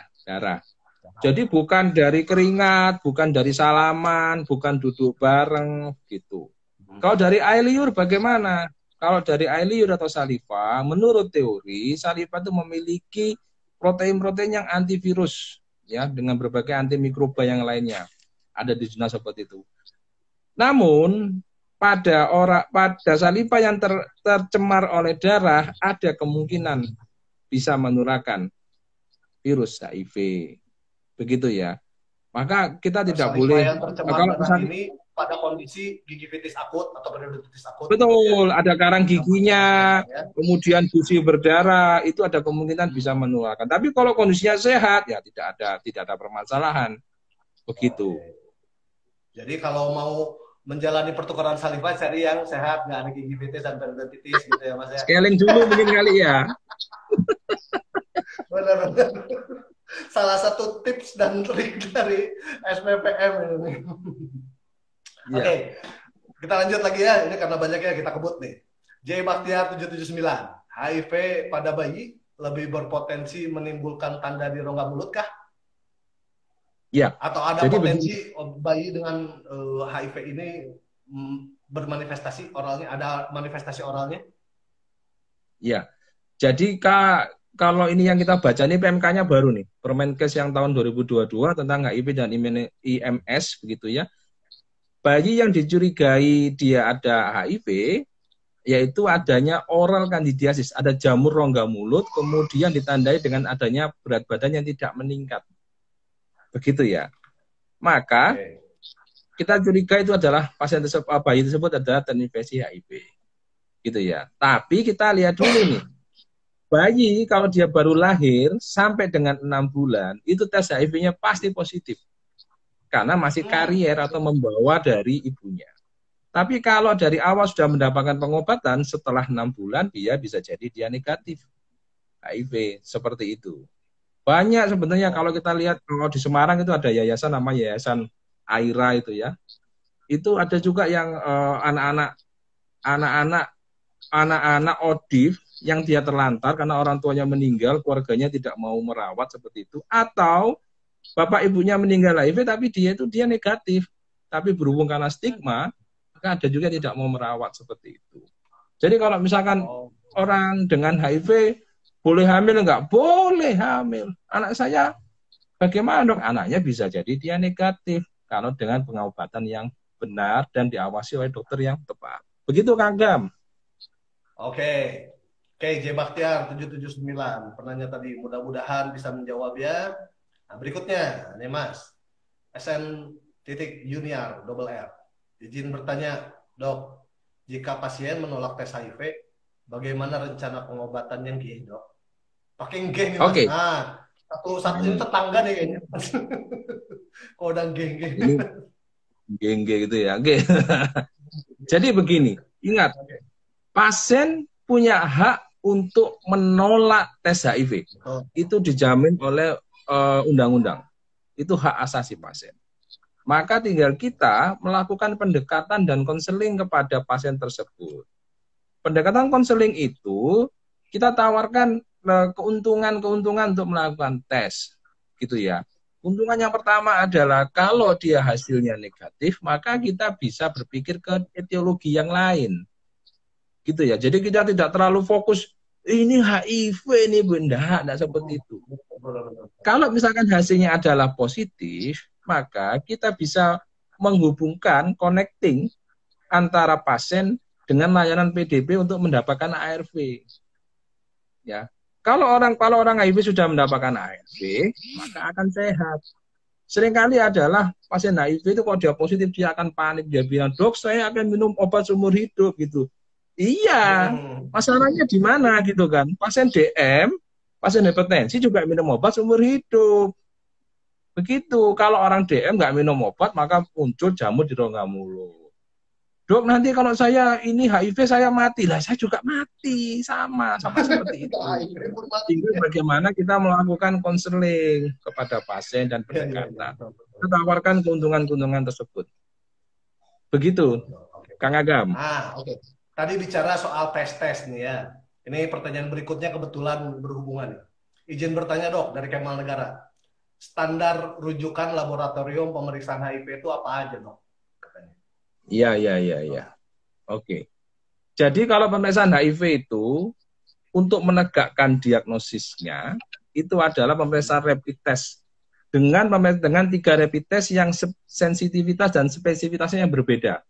Jadi bukan dari keringat, bukan dari salaman, bukan duduk bareng gitu. Kalau dari air liur bagaimana? Kalau dari air liur atau saliva, menurut teori saliva itu memiliki protein-protein yang antivirus ya dengan berbagai antimikroba yang lainnya. Ada di zona seperti itu. Namun pada saliva yang tercemar oleh darah ada kemungkinan bisa menularkan virus HIV. Begitu ya. Maka kita tidak boleh yang tercemar darah ini pada kondisi gingivitis akut atau perioditis akut. Betul, ada karang giginya, kemudian gusi berdarah, itu ada kemungkinan bisa menularkan. Tapi kalau kondisinya sehat ya tidak ada permasalahan. Begitu. Jadi kalau mau menjalani pertukaran saliva cari yang sehat, nggak ada gingivitis dan perioditis gitu ya Mas ya. Scaling dulu mungkin kali ya. Benar. Salah satu tips dan trik dari SPPM ini. Yeah. Oke, kita lanjut lagi ya. Ini karena banyaknya kita kebut nih. J Baktiar 779. HIV pada bayi lebih berpotensi menimbulkan tanda di rongga mulut kah? Ya. Atau ada potensi bayi dengan HIV ini bermanifestasi oralnya, ada manifestasi oralnya? Ya, jadi kalau ini yang kita baca ini PMK-nya baru nih, Permenkes yang tahun 2022 tentang HIV dan IMS begitu ya. Bayi yang dicurigai dia ada HIV, yaitu adanya oral kandidiasis, ada jamur rongga mulut, kemudian ditandai dengan adanya berat badan yang tidak meningkat. Begitu ya. Maka kita curiga itu adalah pasien tersebut, bayi tersebut adalah terinfeksi HIV. Gitu ya. Tapi kita lihat dulu nih. Bayi kalau dia baru lahir sampai dengan 6 bulan, itu tes HIV-nya pasti positif. Karena masih karier atau membawa dari ibunya. Tapi kalau dari awal sudah mendapatkan pengobatan, setelah 6 bulan dia bisa jadi dia negatif HIV, seperti itu. Banyak sebenarnya kalau kita lihat, kalau di Semarang itu ada yayasan namanya Yayasan Aira itu ya. Itu ada juga yang anak-anak ODIF yang dia terlantar karena orang tuanya meninggal, keluarganya tidak mau merawat seperti itu, atau bapak ibunya meninggal HIV tapi dia negatif, tapi berhubung karena stigma, maka ada juga tidak mau merawat seperti itu. Jadi kalau misalkan orang dengan HIV boleh hamil enggak? Boleh hamil. Anak saya bagaimana dong? Anaknya bisa jadi dia negatif kalau dengan pengobatan yang benar dan diawasi oleh dokter yang tepat. Begitu Kang Gam. Oke, J Bakhtiar 779 penanya tadi, mudah-mudahan bisa menjawab ya. Nah, berikutnya, nih Mas, SN titik Junior double R. Izin bertanya, Dok, jika pasien menolak tes HIV, bagaimana rencana pengobatan yang G, Dok? Pakai G nih Mas. Nah, satu ini tetangga nih kayaknya. Kodang geng. Ini geng gitu ya. Oke. Jadi begini, ingat, pasien punya hak untuk menolak tes HIV. Itu dijamin oleh undang-undang. Itu hak asasi pasien. Maka tinggal kita melakukan pendekatan dan konseling kepada pasien tersebut. Pendekatan konseling itu kita tawarkan keuntungan-keuntungan untuk melakukan tes, gitu ya. Keuntungan yang pertama adalah kalau dia hasilnya negatif, maka kita bisa berpikir ke etiologi yang lain, gitu ya. Jadi kita tidak terlalu fokus ini HIV ini benda, tidak seperti itu. Kalau misalkan hasilnya adalah positif, maka kita bisa menghubungkan, connecting antara pasien dengan layanan PDP untuk mendapatkan ARV. Ya, kalau orang HIV sudah mendapatkan ARV, maka akan sehat. Seringkali adalah pasien HIV itu kalau dia positif dia akan panik, dia bilang, "Dok, saya akan minum obat seumur hidup," gitu. Iya, masalahnya di mana gitu kan? Pasien DM, pasien hipertensi juga minum obat seumur hidup. Begitu, kalau orang DM nggak minum obat, maka muncul jamur di rongga mulut. Dok, nanti kalau saya ini HIV saya mati. Lah, saya juga mati, sama seperti itu. Tinggal bagaimana kita melakukan konseling kepada pasien dan pendekatan. Kita tawarkan keuntungan-keuntungan tersebut. Begitu, Kang Agam. Oke. Tadi bicara soal tes nih ya. Ini pertanyaan berikutnya kebetulan berhubungan. Izin bertanya Dok, dari Kemal Negara. Standar rujukan laboratorium pemeriksaan HIV itu apa aja Dok? Iya. Oke. Jadi kalau pemeriksaan HIV itu untuk menegakkan diagnosisnya itu adalah pemeriksaan rapid test dengan 3 rapid test yang sensitivitas dan spesifitasnya yang berbeda.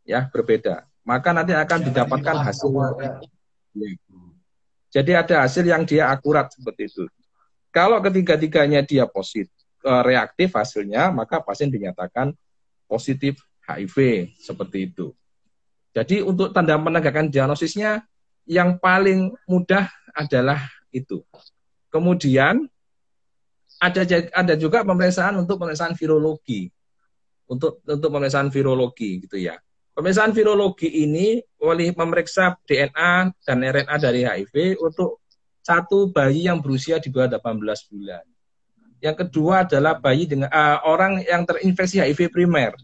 Ya, berbeda. Maka nanti akan didapatkan hasil. Jadi ada hasil yang dia akurat seperti itu. Kalau ketiga-tiganya dia positif, reaktif hasilnya, maka pasien dinyatakan positif HIV seperti itu. Jadi untuk tanda penegakan diagnosisnya yang paling mudah adalah itu. Kemudian ada juga pemeriksaan untuk pemeriksaan virologi. Untuk pemeriksaan virologi gitu ya. Pemeriksaan virologi ini boleh memeriksa DNA dan RNA dari HIV untuk satu bayi yang berusia di bawah 18 bulan. Yang kedua adalah bayi dengan orang yang terinfeksi HIV primer.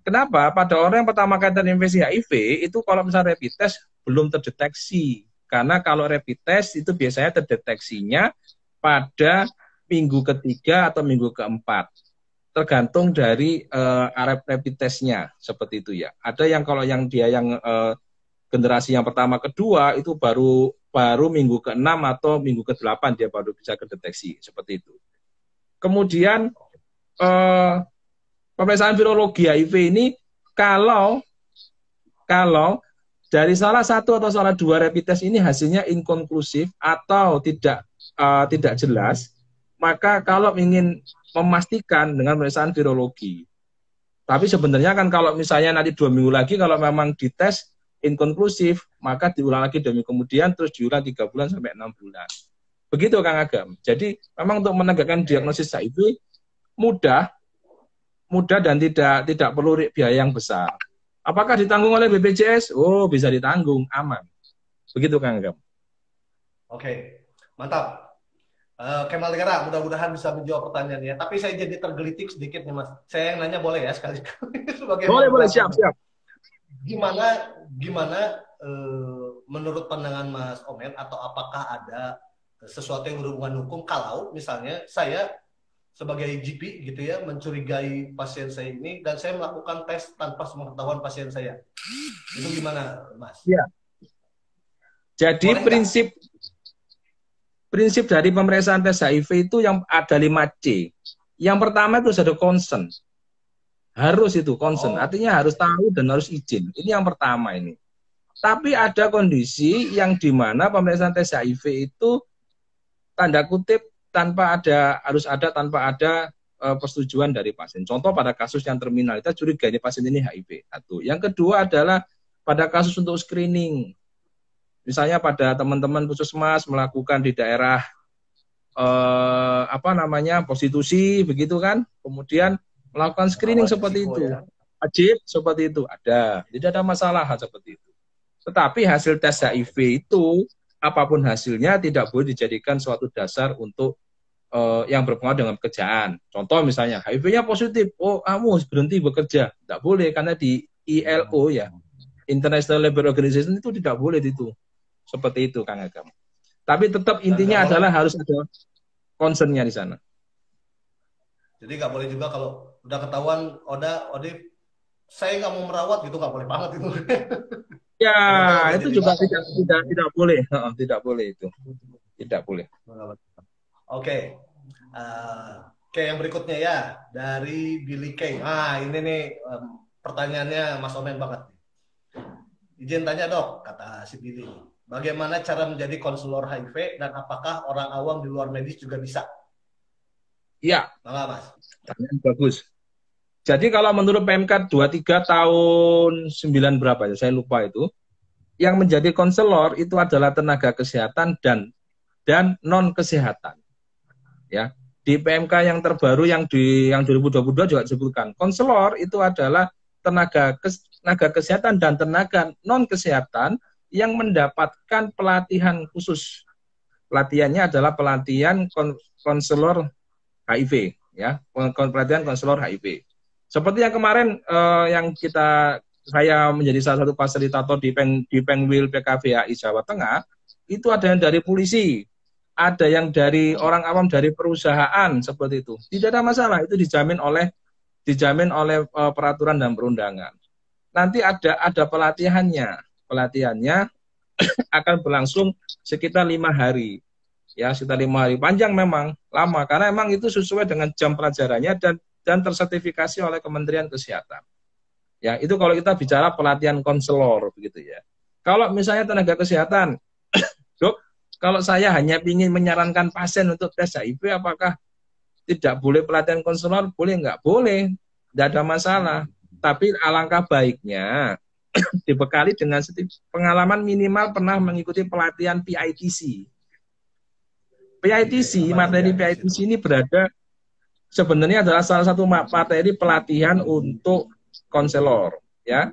Kenapa? Pada orang yang pertama kali terinfeksi HIV itu kalau misalnya rapid test belum terdeteksi. Karena kalau rapid test itu biasanya terdeteksinya pada minggu ketiga atau minggu keempat. tergantung dari rapid testnya seperti itu ya. Ada yang kalau yang dia yang generasi yang pertama kedua itu baru minggu ke-6 atau minggu ke-8 dia baru bisa kedeteksi seperti itu. Kemudian pemeriksaan virologi HIV ini kalau dari salah satu atau salah dua rapid test ini hasilnya inkonklusif atau tidak jelas, maka kalau ingin memastikan dengan pemeriksaan virologi. Tapi sebenarnya kan kalau misalnya nanti 2 minggu lagi kalau memang dites inkonklusif, maka diulang lagi 2 minggu kemudian, terus diulang 3 bulan sampai 6 bulan. Begitu Kang Agam. Jadi memang untuk menegakkan diagnosis HIV mudah dan tidak perlu biaya yang besar. Apakah ditanggung oleh BPJS? Oh, bisa ditanggung, aman. Begitu Kang Agam. Oke, mantap. Kemal Negara, mudah-mudahan bisa menjawab pertanyaannya. Tapi saya jadi tergelitik sedikit nih Mas. Saya yang nanya boleh ya sekali-sekali? Boleh, siap. Gimana menurut pandangan Mas Omen, atau apakah ada sesuatu yang berhubungan hukum kalau misalnya saya sebagai GP gitu ya mencurigai pasien saya ini dan saya melakukan tes tanpa sepengetahuan pasien saya, itu gimana Mas? Ya. Jadi prinsip dari pemeriksaan tes HIV itu yang ada 5C. Yang pertama itu ada consent. Harus itu consent, artinya harus tahu dan harus izin. Ini yang pertama ini. Tapi ada kondisi yang dimana pemeriksaan tes HIV itu tanda kutip tanpa ada persetujuan dari pasien. Contoh pada kasus yang terminal, kita curiga ini pasien ini HIV. Satu. Yang kedua adalah pada kasus untuk screening. Misalnya pada teman-teman puskesmas melakukan di daerah prostitusi begitu kan, kemudian melakukan screening seperti itu, wajib seperti itu ada, tidak ada masalah seperti itu. Tetapi hasil tes HIV itu apapun hasilnya tidak boleh dijadikan suatu dasar untuk yang berpengaruh dengan pekerjaan. Contoh misalnya HIV-nya positif, kamu berhenti bekerja, tidak boleh karena di ILO ya, International Labour Organization itu tidak boleh itu. Seperti itu Kang Agam. Tapi tetap intinya adalah harus ada concern-nya di sana. Jadi nggak boleh juga kalau udah ketahuan Odif, saya nggak mau merawat gitu, nggak boleh banget itu. Ya, itu juga tidak boleh. Tidak boleh itu. Tidak boleh. Oke. Oke, yang berikutnya ya dari Billy K. Nah, ini nih pertanyaannya Mas Omen banget. Izin tanya dok, kata si Billy. Bagaimana cara menjadi konselor HIV dan apakah orang awam di luar medis juga bisa? Iya. Enggak, Mas? Pertanyaan bagus. Jadi kalau menurut PMK 23 tahun 9 berapa ya, saya lupa itu, yang menjadi konselor itu adalah tenaga kesehatan dan non kesehatan. Ya. Di PMK yang terbaru yang 2022 juga disebutkan, konselor itu adalah tenaga kesehatan dan tenaga non kesehatan yang mendapatkan pelatihan khusus. Pelatihannya adalah pelatihan konselor HIV, ya, pelatihan konselor HIV. Seperti yang kemarin saya menjadi salah satu fasilitator di Pengwil PKVAI Jawa Tengah, itu ada yang dari polisi, ada yang dari orang awam dari perusahaan seperti itu. Tidak ada masalah, itu dijamin oleh peraturan dan perundangan. Nanti ada pelatihannya. Pelatihannya akan berlangsung sekitar 5 hari. Ya, sekitar 5 hari. Panjang memang, lama. Karena memang itu sesuai dengan jam pelajarannya dan tersertifikasi oleh Kementerian Kesehatan. Ya, itu kalau kita bicara pelatihan konselor begitu ya. Kalau misalnya tenaga kesehatan, dok, kalau saya hanya ingin menyarankan pasien untuk tes HIV, apakah tidak boleh pelatihan konselor? Boleh nggak? Boleh, tidak ada masalah. Tapi alangkah baiknya dibekali dengan pengalaman minimal pernah mengikuti pelatihan PITC. Materi PITC ini sebenarnya adalah salah satu materi pelatihan untuk konselor, ya.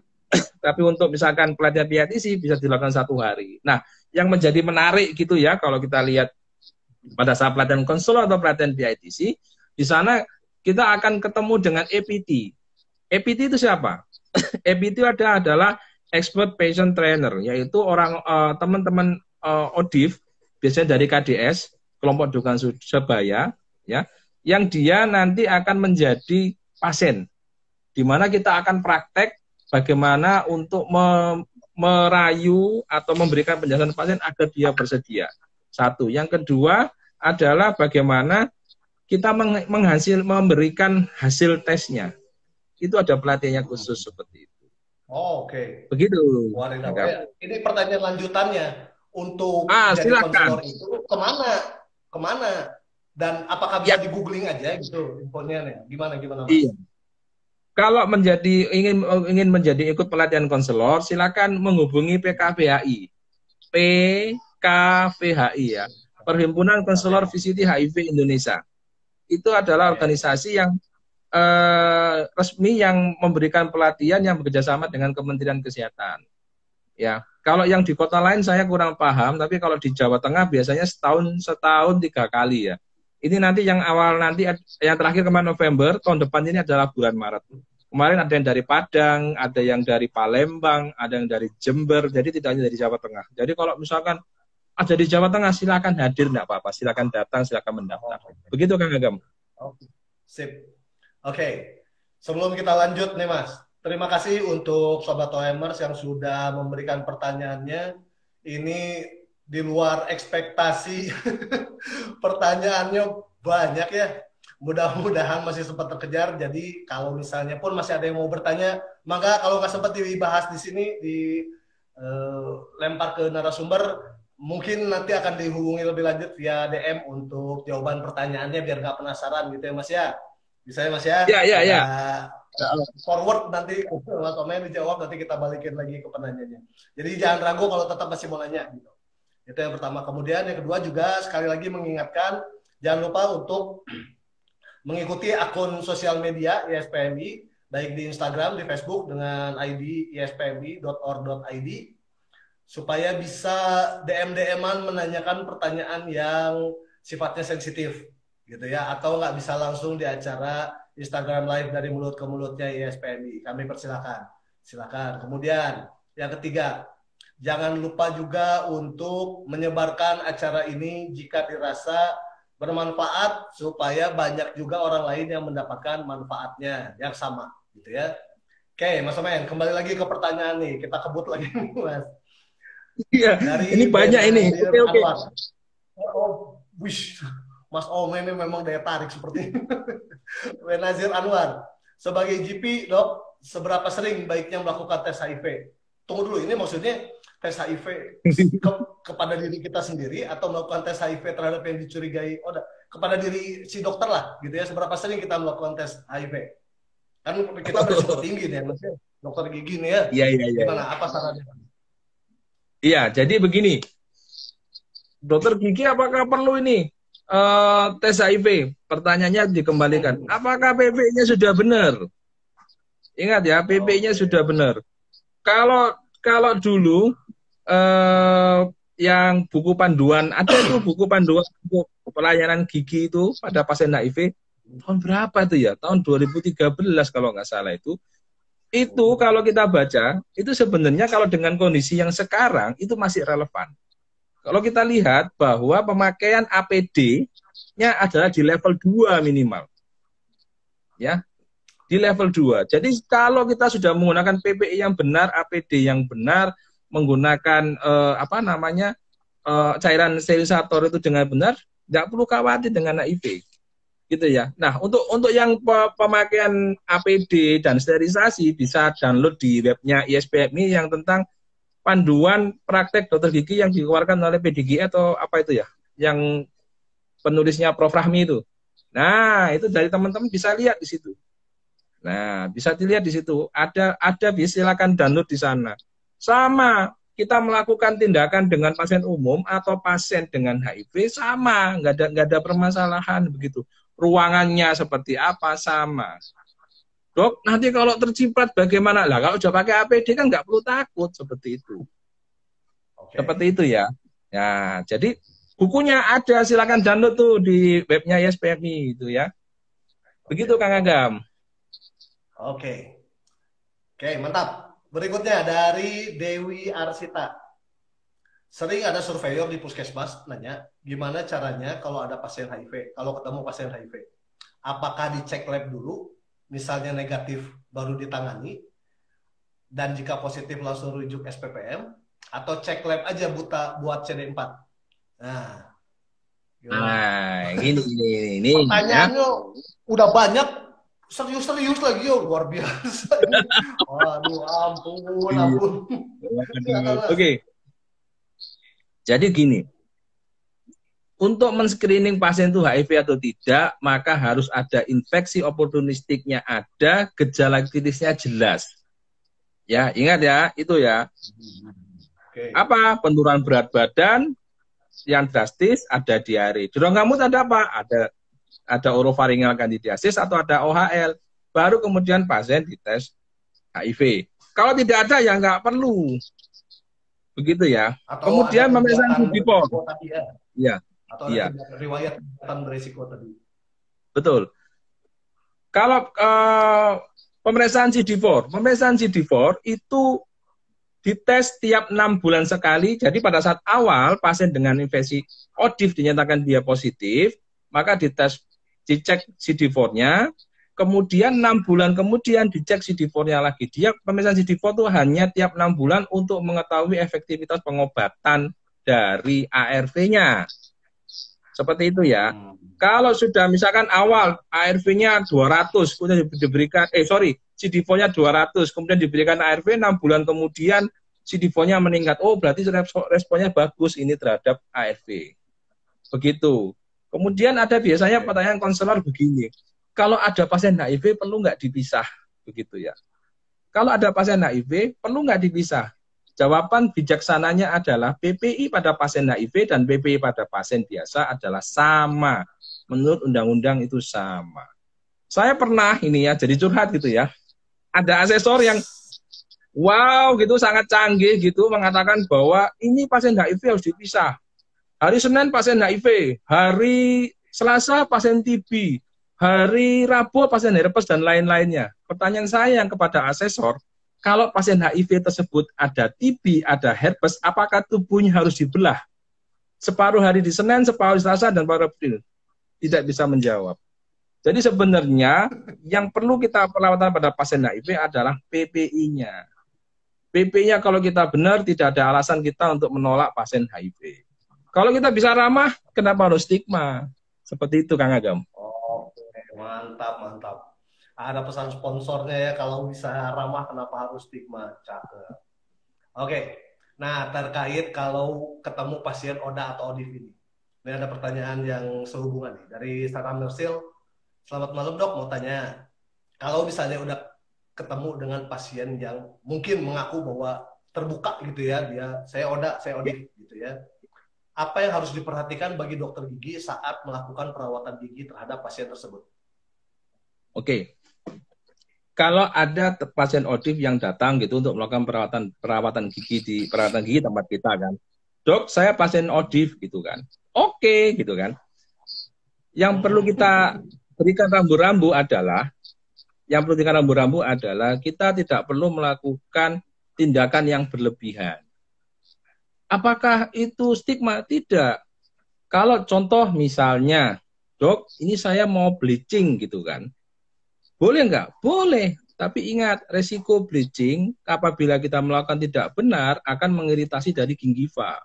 Tapi untuk misalkan pelatihan PITC bisa dilakukan 1 hari. Nah, yang menjadi menarik gitu ya, kalau kita lihat pada saat pelatihan konselor atau pelatihan PITC, di sana kita akan ketemu dengan EPT. EPT itu siapa? EPT adalah expert patient trainer, yaitu teman-teman ODIF, biasanya dari KDS, kelompok dukungan sebaya, ya, yang dia nanti akan menjadi pasien, di mana kita akan praktek bagaimana untuk merayu atau memberikan penjelasan pasien agar dia bersedia. Satu. Yang kedua adalah bagaimana kita memberikan hasil tesnya. Itu ada pelatihannya khusus seperti itu. Oh, oke. Begitu. Ini pertanyaan lanjutannya. Untuk jadi konselor itu kemana? Dan apakah bisa di googling aja gitu infonya? Gimana Mas? Iya. Kalau ingin menjadi ikut pelatihan konselor, silakan menghubungi PKVHI. PKVHI ya. Perhimpunan Konselor VCT HIV Indonesia. Itu adalah organisasi yang resmi yang memberikan pelatihan yang bekerjasama dengan Kementerian Kesehatan. Ya, kalau yang di kota lain saya kurang paham, tapi kalau di Jawa Tengah biasanya setahun 3 kali ya. Ini nanti yang terakhir kemarin November, tahun depan ini adalah bulan Maret. Kemarin ada yang dari Padang, ada yang dari Palembang, ada yang dari Jember, jadi tidak hanya dari Jawa Tengah. Jadi kalau misalkan ada di Jawa Tengah, silakan hadir, enggak apa-apa, silakan datang, silakan mendaftar. Begitu Kang Agam. Sip. Oke. Sebelum kita lanjut nih Mas, terima kasih untuk Sobat OMers yang sudah memberikan pertanyaannya. Ini di luar ekspektasi. Pertanyaannya banyak ya. Mudah-mudahan masih sempat terkejar. Jadi kalau misalnya pun masih ada yang mau bertanya, maka kalau nggak sempat dibahas di sini, lempar ke narasumber, mungkin nanti akan dihubungi lebih lanjut via DM untuk jawaban pertanyaannya biar nggak penasaran gitu ya Mas ya. Bisa ya Mas ya? Iya. Forward nanti Mas Omen dijawab, nanti kita balikin lagi ke penanyanya. Jadi jangan ragu kalau tetap masih mau nanya gitu. Itu yang pertama. Kemudian yang kedua juga sekali lagi mengingatkan, jangan lupa untuk mengikuti akun sosial media ISPMI, baik di Instagram, di Facebook dengan ID ispmi.org.id, supaya bisa DM-an menanyakan pertanyaan yang sifatnya sensitif gitu ya, atau nggak bisa langsung di acara Instagram Live dari mulut ke mulutnya ISPMI. Kami persilakan. Silakan. Kemudian yang ketiga, jangan lupa juga untuk menyebarkan acara ini jika dirasa bermanfaat, supaya banyak juga orang lain yang mendapatkan manfaatnya yang sama gitu ya. Oke, Mas Omen, kembali lagi ke pertanyaan nih. Kita kebut lagi Mas. Iya, ini banyak ini. Oke. Wish. Mas Omen ini memang daya tarik seperti ini. Benazir Anwar, sebagai GP, Dok, seberapa sering baiknya melakukan tes HIV? Tunggu dulu, ini maksudnya tes HIV kepada diri kita sendiri atau melakukan tes HIV terhadap yang dicurigai? Kepada diri si dokter lah, gitu ya. Seberapa sering kita melakukan tes HIV? Kan kita berisiko tinggi nih, maksudnya dokter gigi nih ya. Iya. Gimana? Apa sarannya? Iya, jadi begini. Dokter gigi apakah perlu ini tes HIV? Pertanyaannya dikembalikan. Apakah PP-nya sudah benar? Ingat ya, PP-nya sudah benar. Kalau dulu yang buku panduan, ada itu buku panduan pelayanan gigi itu pada pasien HIV, tahun berapa itu ya? Tahun 2013 kalau nggak salah itu. Itu kalau kita baca, itu sebenarnya kalau dengan kondisi yang sekarang, itu masih relevan. Kalau kita lihat bahwa pemakaian APD-nya adalah di level 2 minimal. Ya, di level 2. Jadi kalau kita sudah menggunakan PPI yang benar, APD yang benar, menggunakan cairan sterilisator itu dengan benar, tidak perlu khawatir dengan HIV. Gitu ya. Nah, untuk yang pemakaian APD dan sterilisasi bisa download di webnya ISPMI yang tentang panduan praktek dokter gigi yang dikeluarkan oleh PDGI atau apa itu ya, yang penulisnya Prof. Rahmi itu. Nah, itu dari teman-teman bisa lihat di situ. Nah, bisa dilihat di situ. Ada silakan download di sana. Sama, kita melakukan tindakan dengan pasien umum atau pasien dengan HIV sama, nggak ada permasalahan begitu. Ruangannya seperti apa sama. Dok, nanti kalau terciprat bagaimana? Lah kalau sudah pakai APD kan nggak perlu takut seperti itu. Seperti itu ya. Ya, jadi bukunya ada, silakan download tuh di webnya ISPMI itu ya. Begitu Kang Agam. Oke, mantap. Berikutnya dari Dewi Arsita. Sering ada surveyor di puskesmas nanya, gimana caranya kalau ada pasien HIV, kalau ketemu pasien HIV. apakah dicek lab dulu, misalnya negatif baru ditangani, dan jika positif langsung rujuk SPPM, atau cek lab aja buat CD4. Nah, gimana? Nah, ini ya. Pertanyaannya udah banyak, serius-serius lagi, yo luar biasa. Waduh, ampun, Iya. ampun. Oke. Jadi gini, untuk men-screening pasien itu HIV atau tidak, maka harus ada infeksi oportunistiknya ada, gejala klinisnya jelas. Ya, ingat ya, itu ya. Okay. Apa? Penurunan berat badan yang drastis, ada diare. Di ruang gamut ada apa? Ada orofaringal candidiasis atau ada OHL. Baru kemudian pasien dites HIV. Kalau tidak ada, ya nggak perlu. Begitu ya. Atau kemudian pemeriksaan Budipor. Ya. Atau ada riwayat kegiatan beresiko tadi. Betul. Kalau pemeriksaan CD4 itu dites tiap 6 bulan sekali. Jadi pada saat awal pasien dengan infeksi ODIF dinyatakan dia positif, maka dicek CD4-nya. Kemudian 6 bulan kemudian dicek CD4-nya lagi. Dia pemeriksaan CD4 itu hanya tiap 6 bulan untuk mengetahui efektivitas pengobatan dari ARV-nya. Seperti itu ya. Kalau sudah misalkan awal ARV-nya 200, kemudian diberikan CD4-nya 200, kemudian diberikan ARV 6 bulan kemudian CD4-nya meningkat. Oh, berarti responnya bagus ini terhadap ARV. Begitu. Kemudian ada biasanya pertanyaan konselor begini. Kalau ada pasien HIV perlu nggak dipisah? Begitu ya. Kalau ada pasien HIV perlu nggak dipisah? Jawaban bijaksananya adalah PPI pada pasien HIV dan PPI pada pasien biasa adalah sama. Menurut undang-undang itu sama. Saya pernah ini ya, jadi curhat gitu ya. Ada asesor yang wow gitu, sangat canggih gitu, mengatakan bahwa ini pasien HIV harus dipisah. Hari Senin pasien HIV, hari Selasa pasien TB, hari Rabu pasien herpes dan lain-lainnya. Pertanyaan saya yang kepada asesor, kalau pasien HIV tersebut ada TB, ada herpes, apakah tubuhnya harus dibelah? Separuh hari di Senin, separuh di Selasa, dan paruh April? Tidak bisa menjawab. Jadi sebenarnya yang perlu kita perawatan pada pasien HIV adalah PPI-nya. PPI-nya kalau kita benar, tidak ada alasan kita untuk menolak pasien HIV. Kalau kita bisa ramah, kenapa harus stigma? Seperti itu, Kang Agam. Oke, mantap, mantap. Ada pesan sponsornya ya, kalau bisa ramah kenapa harus stigma. Cakep. Oke, nah terkait kalau ketemu pasien ODA atau ODIF ini. Ini ada pertanyaan yang sehubungan nih. Dari Sarah Mersil, selamat malam dok, mau tanya. Kalau misalnya udah ketemu dengan pasien yang mungkin mengaku bahwa terbuka gitu ya, saya ODA, saya ODIF gitu ya. Apa yang harus diperhatikan bagi dokter gigi saat melakukan perawatan gigi terhadap pasien tersebut? Oke. Kalau ada pasien ODIF yang datang gitu untuk melakukan perawatan gigi tempat kita kan, dok saya pasien ODIF gitu kan, oke gitu kan. Yang perlu kita berikan rambu-rambu adalah kita tidak perlu melakukan tindakan yang berlebihan. Apakah itu stigma? Tidak. Kalau contoh misalnya, dok ini saya mau bleaching gitu kan. Boleh nggak? Boleh. Tapi ingat, resiko bleaching apabila kita melakukan tidak benar akan mengiritasi dari gingiva.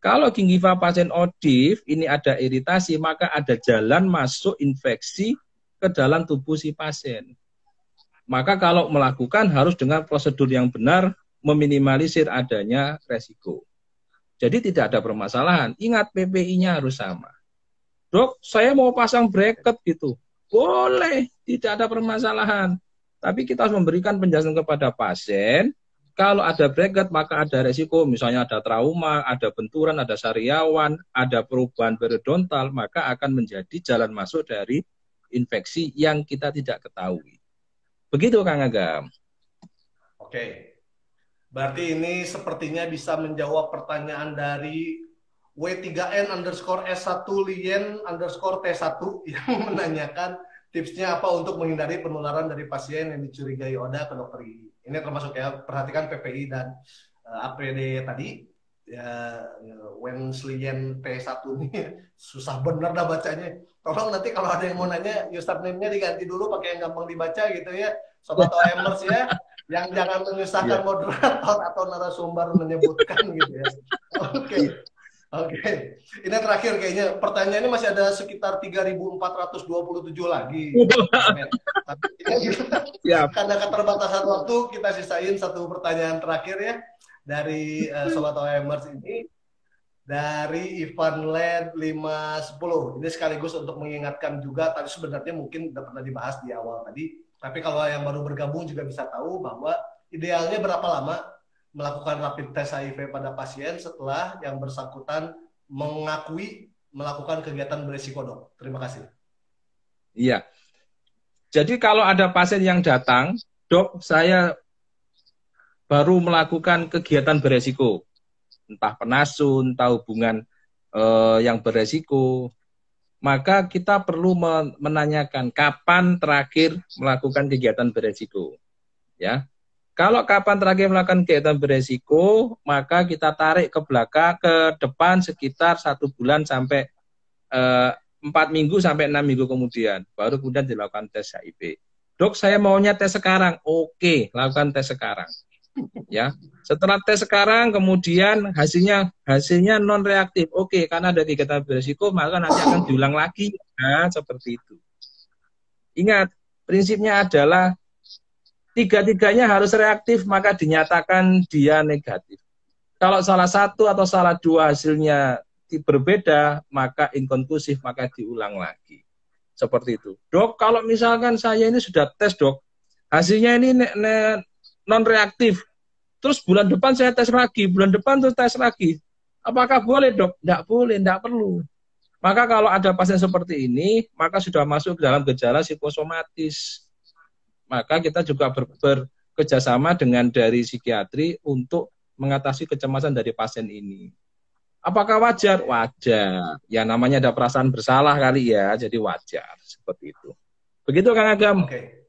Kalau gingiva pasien ODIF ini ada iritasi, maka ada jalan masuk infeksi ke dalam tubuh si pasien. Maka kalau melakukan harus dengan prosedur yang benar, meminimalisir adanya resiko. Jadi tidak ada permasalahan. Ingat, PPI-nya harus sama. Dok, saya mau pasang bracket gitu. Boleh, tidak ada permasalahan. Tapi kita harus memberikan penjelasan kepada pasien, kalau ada bracket maka ada resiko, misalnya ada trauma, ada benturan, ada sariawan, ada perubahan periodontal, maka akan menjadi jalan masuk dari infeksi yang kita tidak ketahui. Begitu Kang Agam. Oke. Berarti ini sepertinya bisa menjawab pertanyaan dari W3N_S1Lien_T1 yang menanyakan tipsnya apa untuk menghindari penularan dari pasien yang dicurigai ODA ke dokter gigi. Ini termasuk ya, perhatikan PPI dan APD tadi. ya, Wenslien P1 nih susah bener dah bacanya. Tolong nanti kalau ada yang mau nanya username-nya diganti dulu pakai yang gampang dibaca gitu ya, Sobat OMers ya. Yang jangan menyusahkan Iya. moderator atau narasumber menyebutkan gitu ya. Oke. Oke, ini terakhir kayaknya. Pertanyaannya masih ada sekitar 3.427 lagi. Tapi Ya. karena keterbatasan waktu, kita sisain satu pertanyaan terakhir ya dari Sobat OMers ini. Dari Ivan Led 510. Ini sekaligus untuk mengingatkan juga, tadi sebenarnya mungkin udah pernah dibahas di awal tadi. Tapi kalau yang baru bergabung juga bisa tahu bahwa idealnya berapa lama melakukan rapid test HIV pada pasien setelah yang bersangkutan mengakui melakukan kegiatan beresiko, Dok. Terima kasih. Iya. Jadi kalau ada pasien yang datang, Dok, saya baru melakukan kegiatan beresiko, entah penasun, entah hubungan yang beresiko, maka kita perlu menanyakan kapan terakhir melakukan kegiatan beresiko. Ya. Kalau kapan terakhir melakukan kegiatan beresiko, maka kita tarik ke belakang, ke depan sekitar 1 bulan sampai 4 minggu sampai 6 minggu kemudian, baru kemudian dilakukan tes HIV. Dok, saya maunya tes sekarang. Oke, lakukan tes sekarang. Ya, setelah tes sekarang, kemudian hasilnya non reaktif. Oke, karena ada kegiatan beresiko, maka nanti akan diulang lagi. Nah, seperti itu. Ingat, prinsipnya adalah tiga-tiganya harus reaktif, maka dinyatakan dia negatif. Kalau salah satu atau salah dua hasilnya berbeda, maka inkonklusif, maka diulang lagi. Seperti itu. Dok, kalau misalkan saya ini sudah tes, Dok, hasilnya ini non-reaktif, terus bulan depan saya tes lagi, bulan depan terus tes lagi. Apakah boleh, Dok? Tidak boleh, tidak perlu. Maka kalau ada pasien seperti ini, maka sudah masuk ke dalam gejala psikosomatis. Maka kita juga bekerjasama dengan dari psikiatri untuk mengatasi kecemasan dari pasien ini. Apakah wajar? Wajar. Ya namanya ada perasaan bersalah kali ya, jadi wajar. Seperti itu. Begitu Kang Agam. Oke.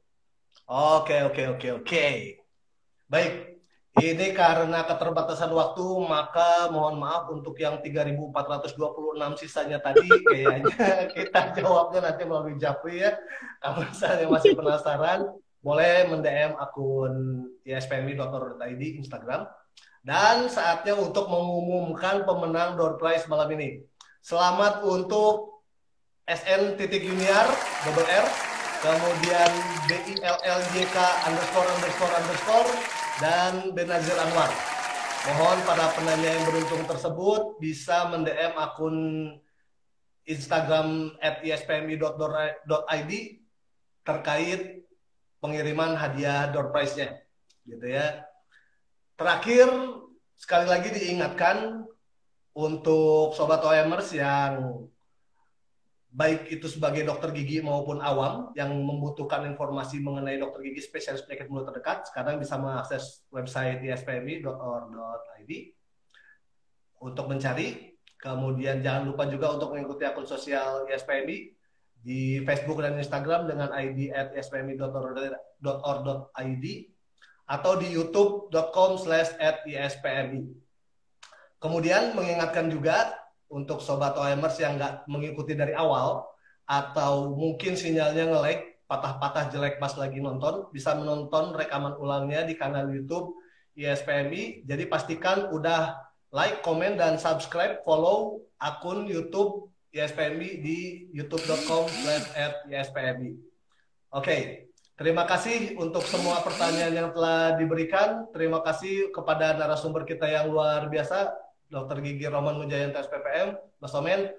Baik, ini karena keterbatasan waktu, maka mohon maaf untuk yang 3.426 sisanya tadi, kayaknya kita jawabnya nanti melalui Japri ya. Kalau misalnya masih penasaran, boleh mend-DM akun ispmi.or.id Instagram. Dan saatnya untuk mengumumkan pemenang door prize malam ini. Selamat untuk SN titik Junior double R, kemudian BILLJK ___ dan Benazir Anwar. Mohon pada penanya yang beruntung tersebut bisa mend-DM akun Instagram @ispmi.or.id terkait pengiriman hadiah door prize-nya, gitu ya. Terakhir, sekali lagi diingatkan untuk Sobat OMers yang baik itu sebagai dokter gigi maupun awam yang membutuhkan informasi mengenai dokter gigi spesialis penyakit mulut terdekat, sekarang bisa mengakses website ispmi.or.id untuk mencari. Kemudian jangan lupa juga untuk mengikuti akun sosial ISPMI di Facebook dan Instagram dengan ID @ispmi.or.id atau di youtube.com/ispmi. Kemudian mengingatkan juga untuk Sobat OMers yang nggak mengikuti dari awal atau mungkin sinyalnya nge-lag, patah-patah jelek pas lagi nonton, bisa menonton rekaman ulangnya di kanal YouTube ISPMI. Jadi pastikan udah like, komen, dan subscribe, follow akun YouTube ISPMI di youtube.com/ispmi. Oke, terima kasih untuk semua pertanyaan yang telah diberikan. Terima kasih kepada narasumber kita yang luar biasa, Dr. Gigi Roman Mujayanto SPPM, Mas Omen.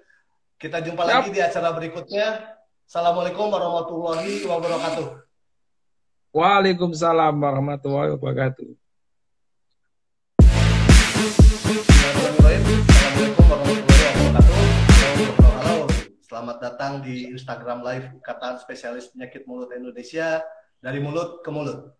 Kita jumpa lagi di acara berikutnya. Assalamualaikum warahmatullahi wabarakatuh. Waalaikumsalam warahmatullahi wabarakatuh. Assalamualaikum warahmatullahi wabarakatuh. Selamat datang di Instagram Live Ikatan Spesialis Penyakit Mulut Indonesia, dari mulut ke mulut.